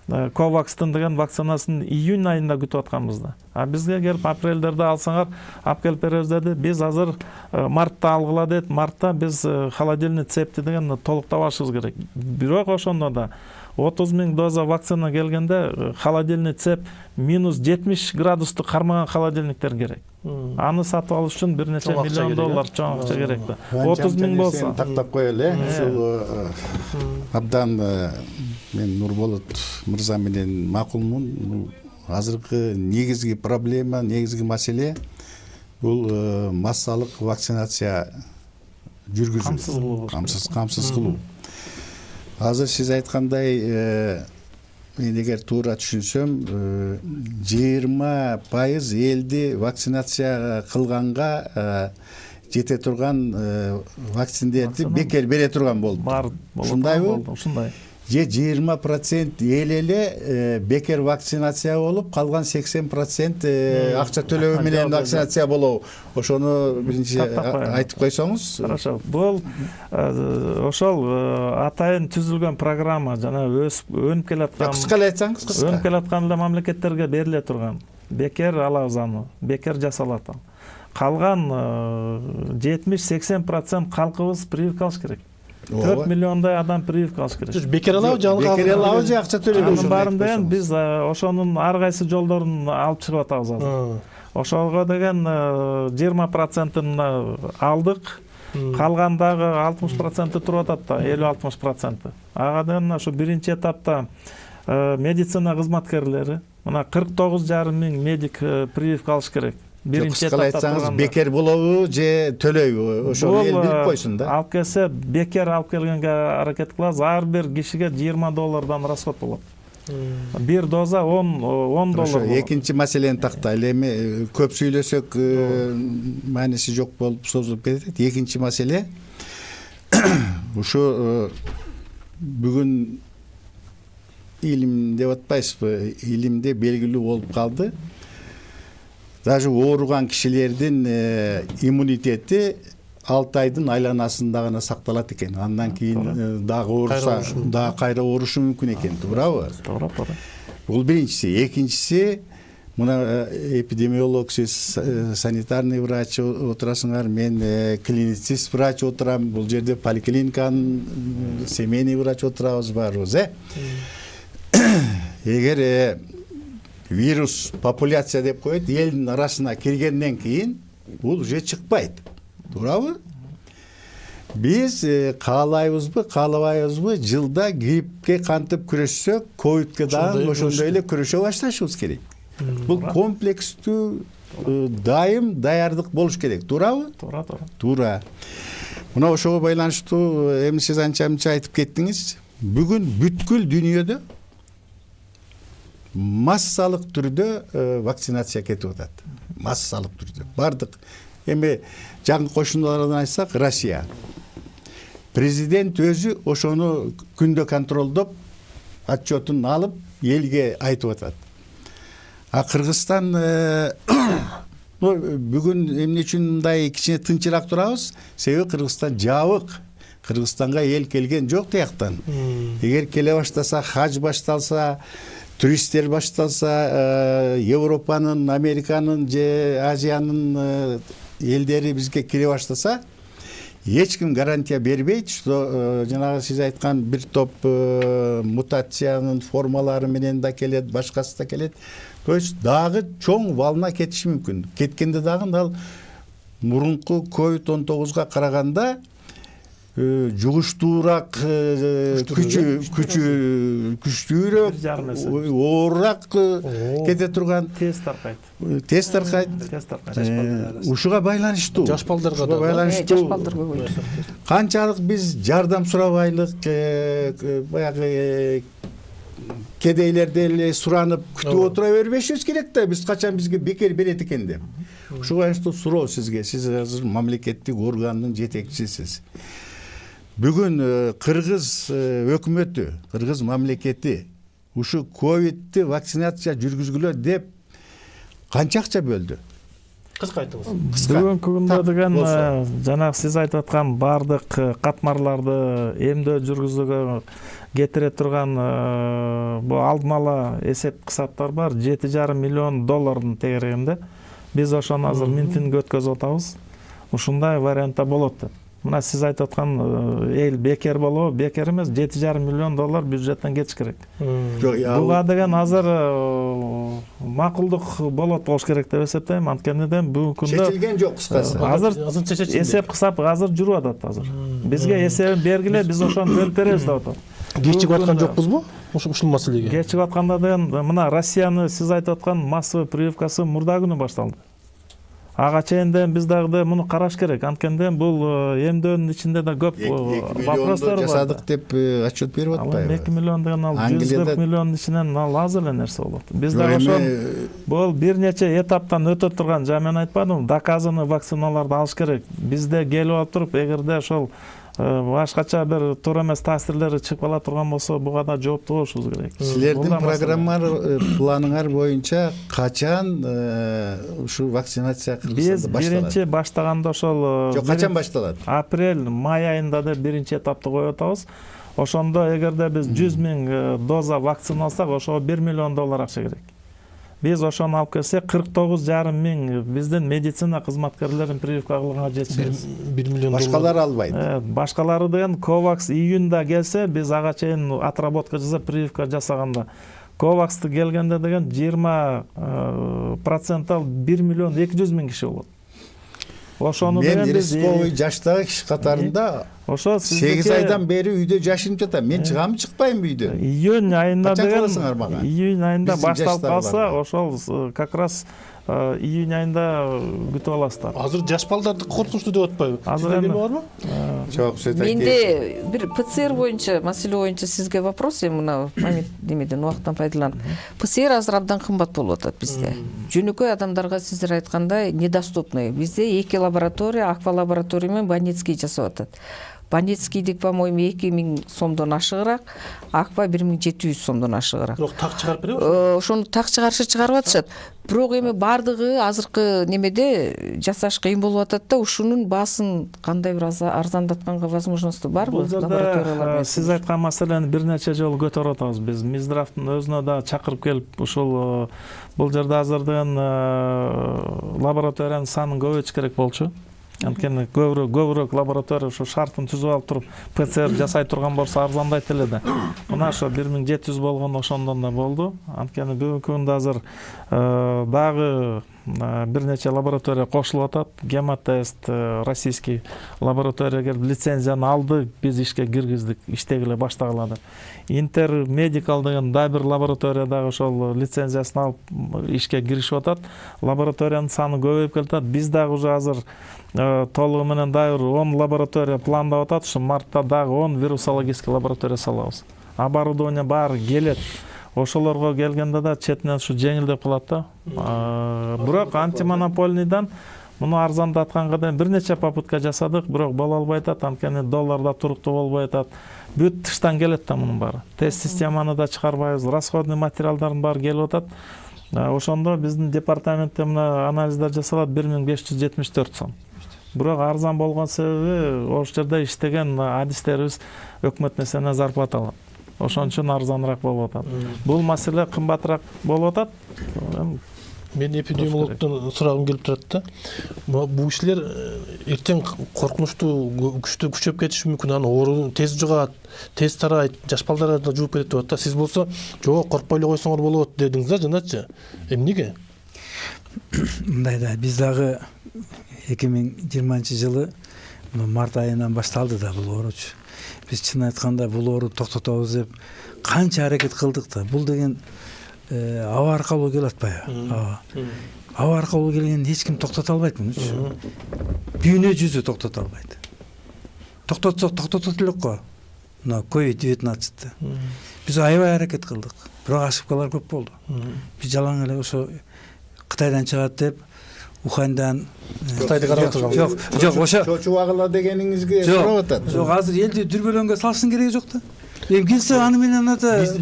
COVAX-тын деген вакцинасын июнь айында күтүп атканбыз да. Бизге келип апрелдерде алсаңар, алып келип беребиз деди. Биз азыр мартта алгыла дедик. Мартта биз холодильный цепти деген толуктап алышыбыз керек. Бирок ошондо да 30 000 доза вакцина келгенде холодильник цеп минус 70 градусту кармаган холодильниктер керек. Аны сатып алыш үчүн бир нече миллион доллар чоң акча керек да. 30 000 болсо тактап коелу, ушул абдан мен Нурболот мырза менен макулмун. Азыркы негизги проблема, негизги маселе бул массалык вакцинация жүргүзүү, камсыз кылуу. Азыр сиз айткандай, мен эгер туура түшүнсөм, 20% элди вакцинация кылганга жете турган вакциндерди бекер бере турган болду. Ушундайбы? Ушундай. Же 20% эл эле бекер вакцинация болуп, калган 80% акча төлөө менен вакцинация болобу? Ошону биринчи айтып койсоңуз. Хорошо. Бул ошол атайын түзүлгөн программа жана өнүп келаткан. Кыскалай айтсаңыз, кыска. Өнүп келаткан эле мамлекеттерге бериле турган. Бекер алабыз аны, бекер жасалат. Калган 70-80% калкыбыз прививка алыш керек. 4 миллиондай адам прививка алыш керек. Бекер алабы же акча төлөбөйбүз? Анын баарында биз ошонун ар кайсы жолдорун алып чыгып атабыз азыр. Ошого деген 20%-ын алдык. Калгандагы 60% туруп атат да, 50-60%. Ага деген ошо биринчи этапта медицина кызматкерлери, мына 49,5 мың медик прививка алыш керек. Биринчи этапта айтсаңыз, бекер болобу же төлөйбү? Ошону эл билип койсун да. Алып келсе, бекер алып келгенге аракет кылабыз. Ар бир кишиге $20 расход болот. Бир доза $10 болот. Экинчи маселени тактайлы. Эми көп сүйлөсөк мааниси жок болуп созулуп кетет. Экинчи маселе ушу бүгүн илим деп атпайсызбы? Илимде белгилүү болуп калды. Даже ооруган кишилердин иммунитети 6 айдын айланасында гана сакталат экен. Андан кийин дагы ооруса, дагы кайра оорушу мүмкүн экен, туурабы? Туура. Бул биринчиси. Экинчиси, мына эпидемиолог, сиз санитарный врач отурасыңар, мен клиницист врач отурам. Бул жерде поликлиниканын семейный врач отурабыз барбыз, Эгер вирус популяция деп коет, элдин арасына киргенден кийин бул уже чыкпайт. Туурабы? Биз каалайбызбы, каалабайбызбы, жылда гриппке кантип күрөшсөк, ковидке дагы ошондой эле күрөшө башташыбыз керек. Бул комплекстүү дайым даярдык болуш керек. Туурабы? Туура. Мына ошого байланыштуу эми сиз анча-мынча айтып кеттиңиз. Бүгүн бүткүл дүйнөдө массалык түрдө вакцинация кетип атат. Массалык түрдө. Бардык. Эми жакын кошуналардан айтсак, Россия. Президент өзү ошону күндө контролдоп, отчетун алып, элге айтып атат. А Кыргызстан бүгүн эмне үчүн мындай кичине тынчыраак турабыз? Себеби Кыргызстан жабык. Кыргызстанга эл келген жок тияктан. Эгер келе баштаса, хаж башталса, туристтер башталса, Европанын, Американын же Азиянын элдери бизге кире баштаса, эч ким гарантия бербейт, что жанагы сиз айткан бир топ мутациянын формалары менен да келет, башкасы да келет. То есть дагы чоң волна кетиши мүмкүн. Кеткенде дагы ал мурунку COVID-19га караганда жугуштуураак, күчтүүрөөк, оорураак кете турган, тез таркайт. Ушуга байланыштуу. Жаш балдарга да байланыштуу. Канчалык биз жардам сурабайлык, баягы кедейлерди эле суранып күтүп отура бербешибиз керек да, биз качан бизге бекер берет экен деп. Ушуга байланыштуу суроо сизге. Сиз азыр мамлекеттик органдын жетекчисисиз. Бүгүн Кыргыз өкмөтү, Кыргыз мамлекети ушу ковидти вакцинация жүргүзгүлө деп канча акча бөлдү? Кыска айтыңыз. Бүгүнкү күндө деген жанагы сиз айтып аткан бардык катмарларды эмдөө жүргүзүүгө кетире турган бул алдын ала эсеп кысаптар бар. $7,5 миллион тегерегинде. Биз ошону азыр митинг өткөзүп атабыз. Ушундай вариантта болот деп. мына сиз айтып аткан эл бекер болобу? Бекер эмес, $7,5 миллион бюджеттен кетиш керек. Буга деген азыр макулдук болот болуш керек деп эсептейм. Анткени бүгүнкү күндө чечилген жок кыскасы. азыр эсеп кысап азыр жүрүп атат азыр. Бизге эсебин бергиле, биз ошону бөлүп беребиз деп атат. Кечигип аткан жокпузбу ушул маселеге? Кечигип атканда деген мына Россиянын сиз айтып аткан массовый прививкасы мурда күнү башталды. Ага чейин биз дагы муну караш керек. Анткени бул эмдөөнүн ичинде да көп вопростор бар. Жасадык деп отчет берип атпайбы? 2 миллион деген ал 140 миллиондун ичинен ал аз эле нерсе болот. Биз дагы ошол бул бир нече этаптан өтө турган, жана мен айтпадымбы, доказанный вакциналарды алыш керек. Бизде келип алып туруп, эгерде ошол башкача бир туура эмес таасирлери чыгып кала турган болсо, буга да жооптуу болушубуз керек. Силердин планыңар боюнча качан ушу вакцинация биз биринчи баштаганда ошол жок, качан башталат? Апрель, май айында да биринчи этапты коюп атабыз. Ошондо эгерде биз 100 000 доза вакцина алсак, ошого $1 миллион акча керек. Биз ошону алып келсек 49,5 миң биздин медицина кызматкерлерин прививка кылганга жетишебиз. $1 миллион. Башкалар албайт. Башкалары деген Ковакс июнда келсе, биз ага чейин отработка жасап прививка жасаганда. Коваксты келгенде деген 20% ал 1 миллион 200 миң киши болот. Ошону мен рисковый жаштагы киши катарында ошо 8 айдан бери үйдө жашынып жатам. Мен чыгамбы, чыкпаймбы үйдөн? Июнь айында деген мага? Июнь айында Биздин башталып калса, жаштагыларга. ошол как раз июнь айында күтүп аласыздар. Азыр жаш балдарды коркунучтуу деп атпайбы? Азыр эми барбы? Жок, сөз айтайын. Менде бир ПЦР боюнча, маселе боюнча сизге вопрос, мына момент демеден убактан пайдаланып. ПЦР азыр абдан кымбат болуп атат бизде. Жөнөкөй адамдарга сиздер айткандай недоступный. Бизде 2 лаборатория, Аква лаборатория менен Банницкий жасап атат. Банницкийдик, по-моему, 2 000 сомдон ашыгыраак, Аква 1700 сомдон ашыгыраак. Бирок так чыгарып береби? Ошону так чыгарып атышат. Бирок эми бардыгы азыркы немеде жасаш кыйын болуп атат да, ушунун баасын кандай бир арзандатканга возможносту барбы? Бул жерде сиз айткан маселени бир нече жолу көтөрүп атабыз. Биз Минздравдын өзүнө да чакырып келип, ушул бул жерде азырдын лабораториянын санын көбөйтүш керек болчу. Анткени көбүрөөк лаборатория ошо шартын түзүп алып туруп ПЦР жасай турган болсо арзандайт эле да. Мына ошо 1700 болгон ошондон да болду. Анткени бүгүнкү күндө азыр дагы бир нече лаборатория кошулуп атат. Гемотест российский лаборатория келип лицензияны алды, биз ишке киргиздик, иштегиле баштагыла деп. Интермедикал деген да бир лаборатория дагы ошол лицензиясын алып ишке киришип атат. Лабораториянын саны көбөйүп келатат. Биз дагы уже азыр толугу менен дагы 10 лаборатория пландап атат. Ушу мартта дагы 10 вирусологический лаборатория салабыз. Оборудование баары келет. Ошолорго келгенде да четинен ушу жеңилдеп калат да. Бирок антимонопольныйдан муну арзандатканга да бир нече попытка жасадык, бирок боло албай атат. Анткени долларда туруктуу болбой атат. Бүт тыштан келет да мунун баары. Тест системаны да чыгарбайбыз, расходный материалдардын баары келип атат. Ошондо биздин департаментте мына анализдер жасалат 1574 сом. Бирок арзан болгон себеби ошол жерде иштеген адистерибиз өкмөт несине зарплата алат. Ошон үчүн арзаныраак болуп атат. Бул маселе кымбатыраак болуп атат. Мен эпидемиологдон сурагым келип турат да. Бул кишилер эртең коркунучтуу күчтүү күчөп кетиши мүмкүн, анын оору тез жугат, тез тарайт, жаш балдар да жууп кетет деп атат. Сиз болсо, жок, коркпой эле койсоңор болот дедиңиз да, жаначы. Эмнеге? Мындай да, биз дагы 2020 жылы март айынан башталды да бул ооручу. Биз чын айтканда бул оору токтотобуз деп канча аракет кылдык да. Бул деген аба аркылуу келип атпайбы? Аба аркылуу келгенди эч ким токтото албайт мунучу. Дүйнө жүзү токтото албайт. Токтотсок токтотот элек го. Мына COVID-19. Биз аябай аракет кылдык. Бирок ошибкалар көп болду. Биз жалаң эле ошо Кытайдан чыгат деп Уханьдан Кытайды карап турган. Жок, ошо чочуп агыла дегениңизге сурап атат. Жок, азыр элди дүрбөлөнгө салыштын кереги жок да. Эми келсе аны менен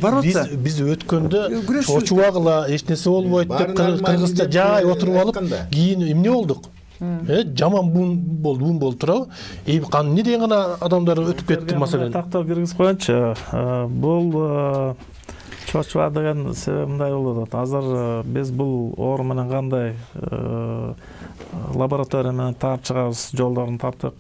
барып атса. Биз өткөндө чочуп агыла, эч нерсе болбойт деп кыргызча жай отуруп алып, кийин эмне болдук? Жаман бун болду турабы? Эмне деген гана адамдар өтүп кетти маселени. Тактап киргизип коеюнчу. Бул чочуа деген себеп мындай болуп атат. Азыр биз бул оору менен кандай лаборатория менен таап чыгабыз, жолдорун таптык.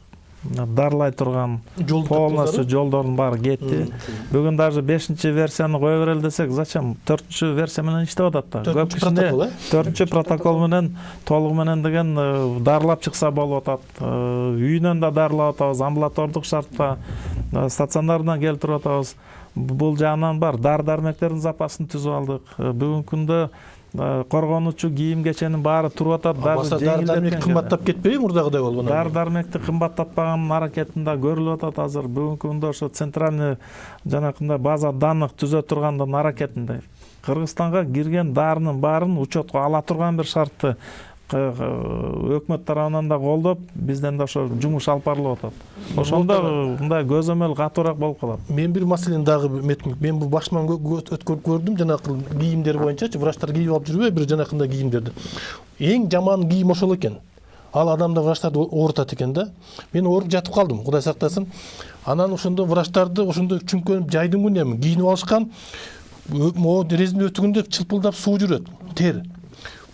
дарылай турган Жолду полностью таптыңыздарбы? жолдордун баары кетти. Бүгүн даже 5-версияны кое берели десек, зачем 4-версия менен иштеп атат да. Көп кишине 4-протокол менен толугу менен деген дарылап чыкса болуп атат. Үйүнөн да дарылап атабыз, амбулатордук шартта, стационардан келтирип атабыз. Бул жагынан бар. Дары-дармектердин запасын түзүп алдык. Бүгүнкү күндө коргонуучу кийим кеченин баары туруп атат. Баса дары-дармек кымбаттап кетпейби мурдагыдай болгондо? Дары-дармекти кымбаттатпаган аракетинде көрүлүп атат азыр. Бүгүнкү күндө ошо центральный жанакындай база данных түзө тургандын аракетинде. Кыргызстанга кирген дарынын баарын учетко ала турган бир шартты өкмөт тарабынан да колдоп, бизден да ошо жумуш алып барылып атат. Ошондо мындай көзөмөл катуураак болуп калат. Мен бир маселени дагы мен бул башман өткөрүп көрдүм, жанакы кийимдер боюнчачы, врачтар кийип алып жүрбөйбү бир жанакындай кийимдерди. Эң жаман кийим ошол экен. Ал адамда врачтарды оорутат экен да. Мен ооруп жатып калдым, Кудай сактасын. Анан ошондо врачтарды ошондо чүңкөнүп жайдымбы эми, кийинип алышкан. Могу резин өтүгүндө чылпылдап суу жүрөт, тер.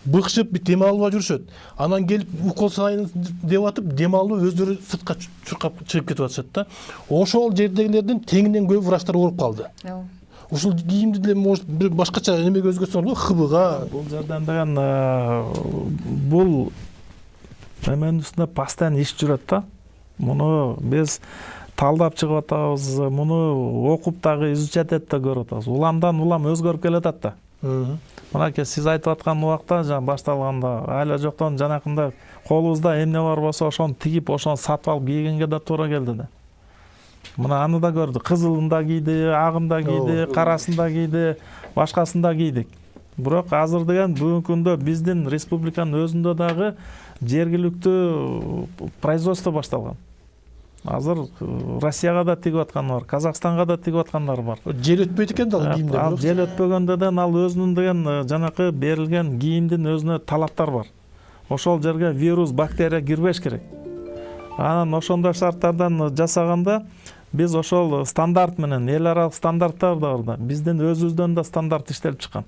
Быкшып дем албай жүрүшөт. Анан келип укол сайын деп атып, дем албай өздөрү сыртка чуркап чыгып кетип атышат да. Ошол жердегилердин теңинен көп врачтар ооруп калды. Ушул кийимди деле может бир башкача эмеге өзгөртсөң болобу? ХБга. Бул жерден деген бул эменин үстүндө постоянно иш жүрөт да. Муну биз талдап чыгып атабыз, муну окуп дагы изучать этип да көрүп атабыз. Уламдан улам өзгөрүп келатат да. Мынакей сиз айтып аткан убакта жана башталганда айла жоктон жанакында колубузда эмне бар болсо ошону тигип, ошону сатып алып кийгенге да туура келди да. Мына аны да көрдүк. Кызылын да кийди, агын да кийди, карасын да кийди, башкасын да кийдик. Бирок азыр деген бүгүнкү күндө биздин республиканын өзүндө дагы жергиликтүү производство башталган. Азыр Россияга да тигип аткан бар, Казакстанга да тигип аткандар бар. Жел өтпөйт экен да кийимдер. Ал жел өтпөгөндөн ал өзүнүн деген жанакы берилген кийимдин өзүнө талаптар бар. Ошол жерге вирус, бактерия кирбеш керек. Анан ошондой шарттардан жасаганда биз ошол стандарт менен, эл аралык стандарттар да бар да. Биздин өзүбүздөн да стандарт иштелип чыккан.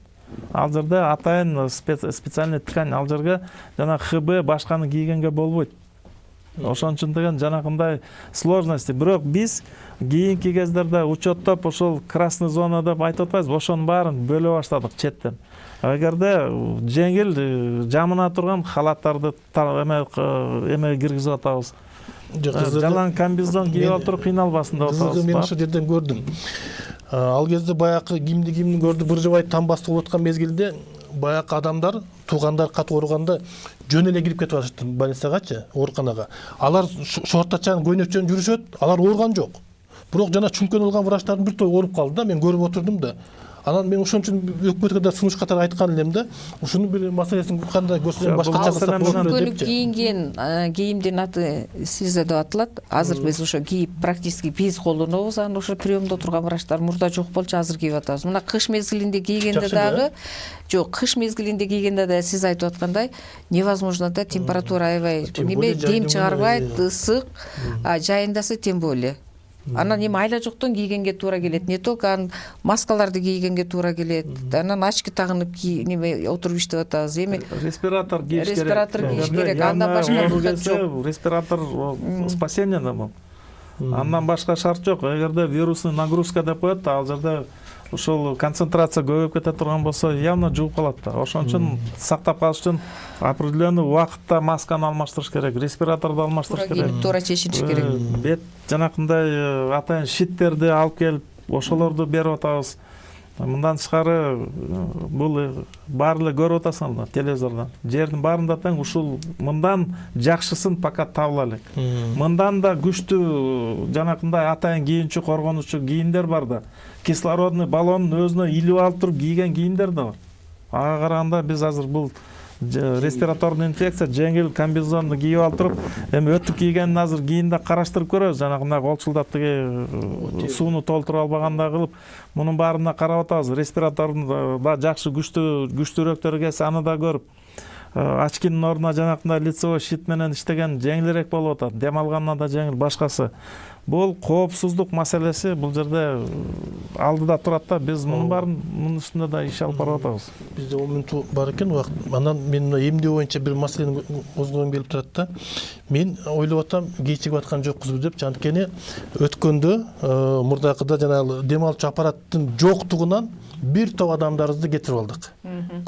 Ал жерде атайын специальный ткань, ал жерге жана ХБ башканы кийгенге болбойт. Ошон үчүн деген жанакындай сложности. Бирок биз кийинки кездерде учеттоп ошол красный зона деп айтып атпайбызбы, ошонун баарын бөлө баштадык четтен. Эгерде жеңил жамына турган халаттарды эме киргизип атабыз. Жалаң комбинезон кийип алып туруп кыйналбасын деп атабыз. Мен ошол жерден көрдүм. Ал кезде баягы кийимди көрдү, Быржыбай там басып аткан мезгилде баягы адамдар, туугандар катуу ооруганда жөн эле кирип кетип атышты больницагачы, ооруканага. Алар шортачан көйнөкчөн жүрүшөт, алар ооруган жок. Бирок жана чүңкөн алган врачтардын бир той ооруп калды да, мен көрүп отурдум да. Анан мен ошон үчүн өкмөткө да сунуш катары айткан элем да, ушуну бир маселесин кандай көрсөтсөң башкача кылсак болот Чүңкөнүп депчи. кийинген кийимдин аты сизде деп аталат. Азыр биз ошо кийип практически биз колдонобуз, аны ошо приемдо турган врачтар мурда жок болчу, азыр кийип атабыз. Мына кыш мезгилинде кийгенде дагы жок, кыш мезгилинде кийгенде да сиз айтып аткандай невозможно да, температура аябай неме дем чыгарбайт, ысык, жайындасы тем более. Анан эми айла жоктон кийгенге туура келет. Не только маскаларды кийгенге туура келет. Анан очки тагынып неме отуруп иштеп атабыз. Эми респиратор кийиш керек. Респиратор кийиш керек. Андан башка выход жок. Респиратор спасение да бул. Андан башка шарт жок. Эгерде вирусный нагрузка деп коет, ал жерде ушул концентрация көбөйүп кете турган болсо, явно жугуп калат да. Ошон үчүн сактап калыш үчүн определенный убакытта масканы алмаштырыш керек, респираторду алмаштырыш керек. Туура чечилиш керек. Бет жанакындай атайын щиттерди алып келип, ошолорду берип атабыз. Мындан тышкары бул баары эле көрүп атасыңар телевизордон. Жердин баарында тең ушул мындан жакшысын пока табыла элек. Мындан да күчтүү жанакындай атайын кийинчү, коргонуучу кийимдер бар да. Кислородный баллонун өзүнө илип алып туруп кийген кийимдер да бар. Ага караганда биз азыр бул респираторный инфекция жеңил комбинезонду кийип алып туруп, эми өтүк кийгенин азыр кийинде караштырып көрөбүз. Жанагындай колчулдап тиги сууну толтура албагандай кылып, мунун баарына карап атабыз. Респиратордун да жакшы күчтүүрөөктөрү келсе аны да көрүп, очкинин ордуна жанакындай лицевой щит менен иштеген жеңилирээк болуп атат, дем алгандан да жеңил башкасы. Бул коопсуздук маселеси бул жерде алдыда турат да, биз мунун баарын мунун үстүндө да иш алып барып атабыз. Бизде 10 мүнөт бар экен убакыт. Анан мен мына эмдөө боюнча бир маселени козгогум келип турат да. Мен ойлоп атам, кечигип аткан жокпузбу деп, анткени өткөндө мурдакыда жанагы дем алчу аппараттын жоктугунан бир топ адамдарыбызды кетирип алдык.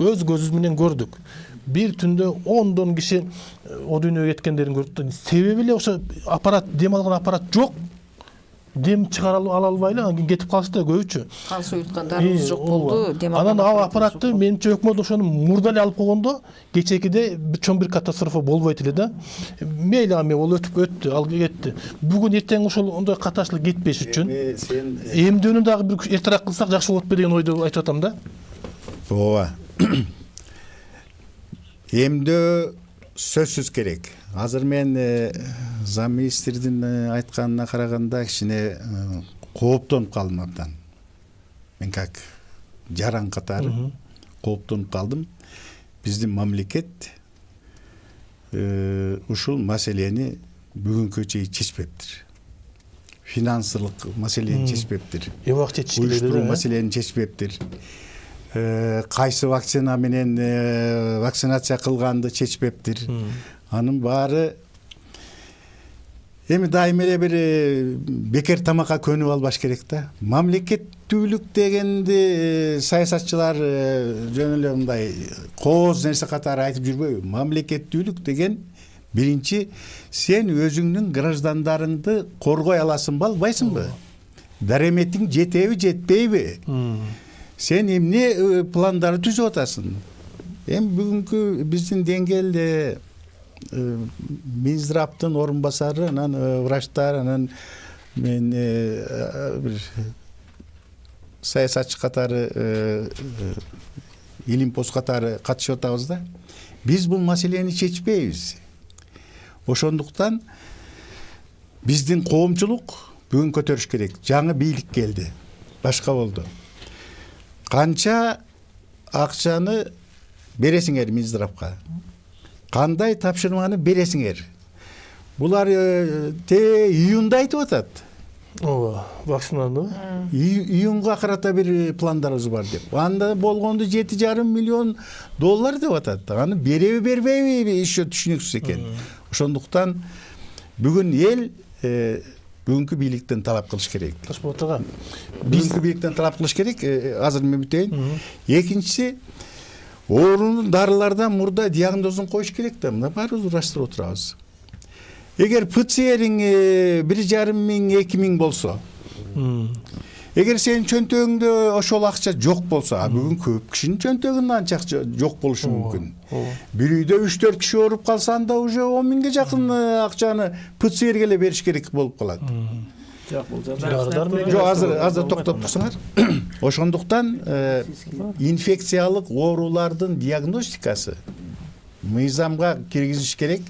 Көз көзүбүз менен көрдүк. Bir түндө 10 киши о дүйнөгө кеткендерин көрдүк. Себеби эле ошо аппарат, дем алган аппарат жок. Дем чыгара ала албайлы, анан кетип калышты көбүчө. Кан суюткандарыбыз жок болду, дем алган. Анан ал аппаратты менимче өкмөт ошону мурда эле алып койгондо, кечекиде чоң бир катастрофа болбойт эле да. Мейли ами ол өттү, ал кетти. Бүгүн эртең ошол ондой каташлык кетпеш үчүн эмдөөнү дагы бир эртерээк кылсак жакшы болот деген ойду айтып атам да. Ооба. Эмдөө сөзсүз керек. Азыр мен зам министрдин айтканына караганда кичине кооптонуп калдым абдан. Мен как жаран катары кооптонуп калдым. Биздин мамлекет ушул маселени бүгүнкү чейин чечпептир. Финансылык маселени чечпептир. Убак чечишкелери уюштуруу маселени чечпептир. Кайсы вакцина менен вакцинация кылганды чечпептир. Анын баары эми дайым эле бир бекер тамакка көнүп албаш керек да. Мамлекеттүүлүк дегенди саясатчылар жөн эле мындай кооз нерсе катары айтып жүрбөйбү? Мамлекеттүүлүк деген биринчи сен өзүңнүн граждандарыңды коргой аласыңбы, албайсыңбы? Дареметиң жетеби, жетпейби? Сен эмне пландарды түзүп атасың? Эми бүгүнкү биздин деңгээлде Минздравдын орун басары, анан врачтар, анан мен бир саясатчы катары, илимпоз катары катышып атабыз да. Биз бул маселени чечпейбиз. Ошондуктан биздин коомчулук бүгүн көтөрүш керек. Жаңы бийлик келди. Башка болду. Канча акчаны бересиңер Минздравга? Кандай тапшырманы бересиңер? Булар июнда айтып атат. Ооба, вакцинаны. Июнга карата бир пландарыбыз бар деп. Анда болгонду $7,5 миллион деп атат. Аны береби бербейби еще түшүнүксүз экен. Ошондуктан бүгүн эл бүгүнкү бийликтен талап кылыш керек. Ташболот ага. Бүгүнкү бийликтен талап кылыш керек. Азыр мен бүтөйүн. Экинчиси, оорунун дарылардан мурда диагнозун коюш керек да. Мына баарыбыз ураштырып отурабыз. Эгер ПЦРиң 1,5 миң, 2 миң болсо, эгер сенин чөнтөгүңдө ошол акча жок болсо, бүгүн көп кишинин чөнтөгүндө анча акча жок болушу мүмкүн. Бир үйдө 3-4 киши ооруп калса, анда уже 10 миңге жакын акчаны ПЦРге эле бериш керек болуп калат. Жок, азыр токтоп турсаңар. Ошондуктан инфекциялык оорулардын диагностикасы мыйзамга киргизиш керек.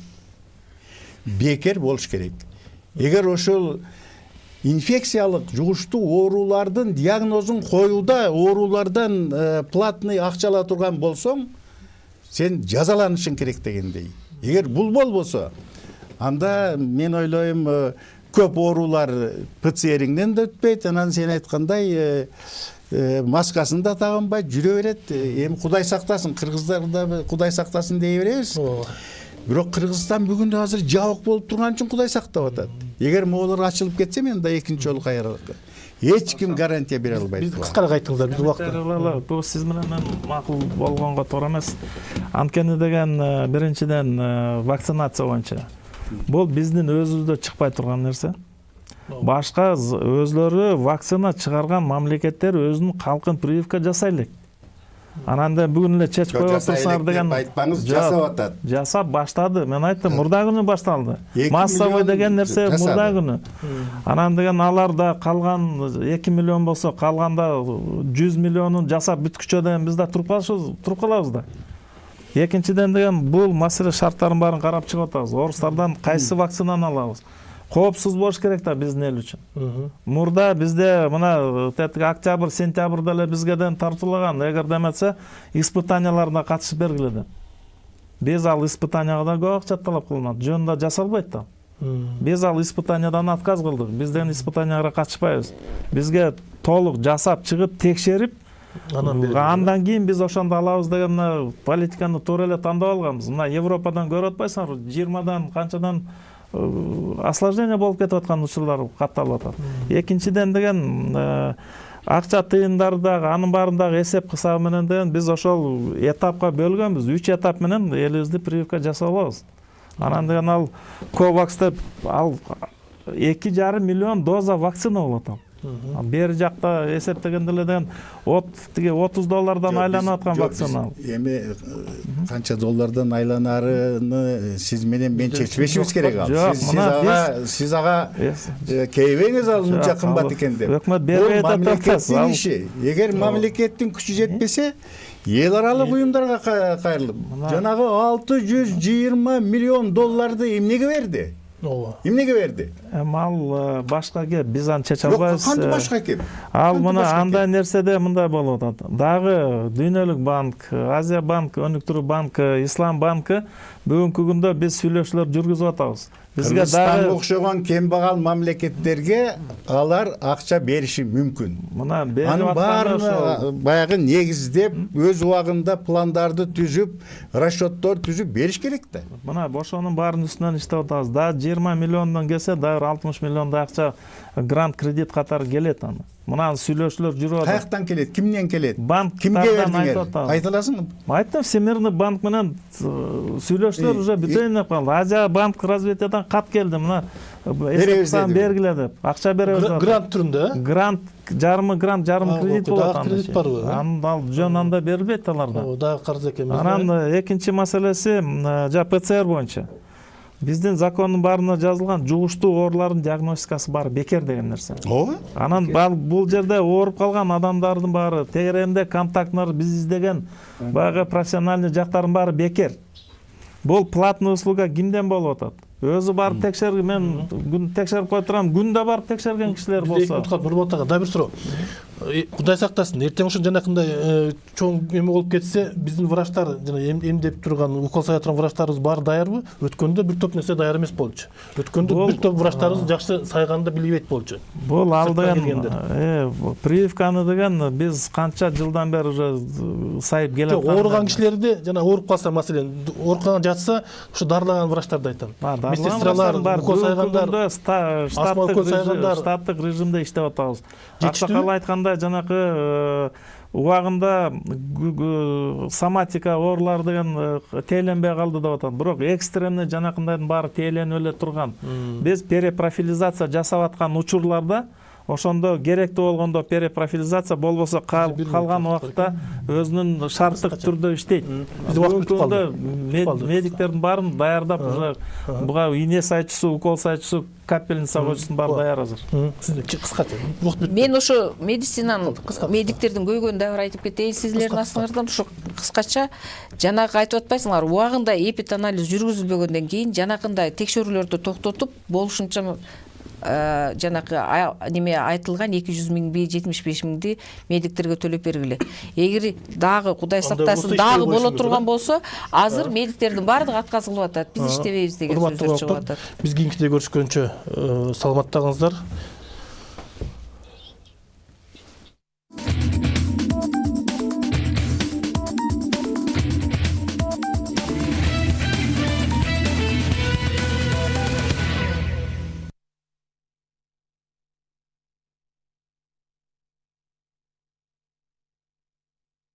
Бекер болуш керек. Эгер ошол инфекциялык жугуштуу оорулардын диагнозун коюуда оорулардан платный акча ала турган болсоң, сен жазаланышың керек дегендей. Эгер бул болбосо, анда мен ойлойм көп оорулар ПЦРиңден да өтпөйт, анан сен айткандай маскасын да тагынбайт, жүрө берет. Эми Кудай сактасын, кыргыздарда Кудай сактасын дей беребиз. Бирок Кыргызстан бүгүн азыр жабык болуп турган үчүн Кудай сактап атат. Эгер моолор ачылып кетсе, мен да экинчи жолу кайрылып. Эч ким гарантия бере албайт. Биз кыскараак айтыңыздар, биз убакытта. Бул сиз менен макул болгонго туура эмес. Анткени деген биринчиден вакцинация боюнча бул биздин өзүбүздө чыкпай турган нерсе. Башка өзлөрү вакцина чыгарган мамлекеттер өзүнүн калкын прививка жасай элек. Анан да бүгүн эле чечип коюп атсаңар деген айтпаңыз, жасап атат. Жасап баштады. Мен айттым, мурда күнү башталды. Массовый деген нерсе мурда күнү. Анан деген алар да калган 2 миллион болсо, калганда 100 миллионун жасап бүткүчө деген биз да туруп калабыз да. Экинчиден деген бул маселе шарттарын баарын карап чыгып атабыз. Орустардан кайсы вакцинаны алабыз? Коопсуз болуш керек да биздин эл үчүн. Мурда бизде мына октябрь, сентябрда эле бизге тартуулаган, эгер деметсе, испытанияларына катышып бергиле деп. Биз ал испытанияга да көп акча талап кылынат. Жөнүндө жасалбайт да. Биз ал испытаниядан отказ кылдык. Бизден испытанияга катышпайбыз. Бизге толук жасап чыгып текшерип, андан кийин биз ошондо алабыз деген мына политиканы туура эле тандап алганбыз. Мына Европадан көрүп атпайсыңарбы? 20дан канчадан осложнение болуп кетип аткан учурлар катталып атат. Экинчиден деген акча тыйындары дагы анын баарын дагы эсеп кысабы менен деген биз ошол этапка бөлгөнбүз. 3 этап менен элибизди прививка жасап алабыз. Анан деген ал Ковакс деп ал 2,5 миллион доза вакцина болот ал. Бери жакта эсептегенде эле деген тиги $30 айланып аткан вакцина. Эми канча доллардан айланарыны сиз менен мен чечпешибиз керек ал. Сиз ага кейбеңиз ал мынча кымбат экен деп. Өкмөт бербей атат. Эгер мамлекеттин күчү жетпесе, эл аралык уюмдарга кайрылып, жанагы $620 миллион эмнеге берди? Эмнеге берди? Ал башка кеп, биз аны чече албайбыз. Кантип башка кеп? Ал мына андай нерседе мындай болуп атат. Дагы Дүйнөлүк банк, Азия банк, Өнүктүрүү банкы, Ислам банкы бүгүнкү күндө биз сүйлөшүүлөр жүргүзүп атабыз. Бизге дагы окшогон кембагал мамлекеттерге алар акча бериши мүмкүн. Мына анын баарын баягы негиздеп, өз убагында пландарды түзүп, расчеттор түзүп бериш керек да. Мына ошонун баарын үстүнөн иштеп атабыз. Да 20 миллиондон келсе, дагы 60 миллиондой акча грант кредит катары келет аны. Мына сүйлөшүүлөр жүрүп атат. Каяктан келет? Кимден келет? Кимге бердиңер? Айта аласыңбы? Айттым, Всемирный банк менен сүйлөшүүлөр уже бүтөйүнүп калды. Азия банк развитиядан кат келди, мына бергиле деп. Акча беребиз. Грант түрүндө? Грант, жарымы кредит болот анда. Кредит барбы? Ал жөн анда берилбейт аларда. Дагы карыз экен. Анан экинчи маселеси ПЦР боюнча. Биздин закондун баарына жазылган жугуштуу оорулардын диагностикасы баары бекер деген нерсе. Ооба. Анан бул жерде ооруп калган адамдардын баары тегерегинде контактылар биз издеген баягы профессиональный жактардын баары бекер. Бул платный услуга кимден болуп атат? Өзү барып текшерген, мен күн текшерип кой турам, күндө барып текшерген кишилер болсо. Нурболот ага, дагы бир суроо. Кудай сактасын, эртең ошо жанакындай чоң эме болуп кетсе, биздин врачтар жана эмдеп турган, укол сая турган врачтарыбыз баары даярбы? Өткөндө бир топ нерсе даяр эмес болчу. Өткөндө бир топ врачтарыбыз жакшы сайганды билбейт болчу. Бул ал деген прививканы деген биз канча жылдан бери уже сайып келе аткан. Ооруган кишилерди жана ооруп калса, маселен, ооруп калган жатса, ошо дарылаган врачтарды айтам. Медсестралар, укол сайгандар, штаттык режимде иштеп атабыз. Аксакал айткандай жанакы убагында соматика оорулар деген тээленбей калды деп атат. Бирок экстремный жанакындайдын баары тээленип эле турган. Биз перепрофилизация жасап аткан учурларда ошондо керектүү болгондо перепрофилизация, болбосо калган убакытта өзүнүн шарттык түрдө иштейт. Биз убакыт калды. Медиктердин баарын даярдап уже буга ийне сайчусу, укол сайчусу, капельница койчусунун баары даяр азыр. Кыскача. Мен ошо медицинанын медиктердин көйгөйүн дагы бир айтып кетейин сиздердин астыңардан. Ошо кыскача жанагы айтып атпайсыңар, убагында эпиданализ жүргүзүлбөгөндөн кийин жанакындай текшерүүлөрдү токтотуп, болушунча жанакы неме айтылган 200 миңби 75 миңди медиктерге төлөп бергиле. Эгер дагы Кудай сактасын дагы боло турган болсо, азыр медиктердин баардыгы аткарылып атат. Биз иштебейбиз деген сөздөр чыгып атат. Биз кийинкиде көрүшкөнчө саламаттагыңыздар.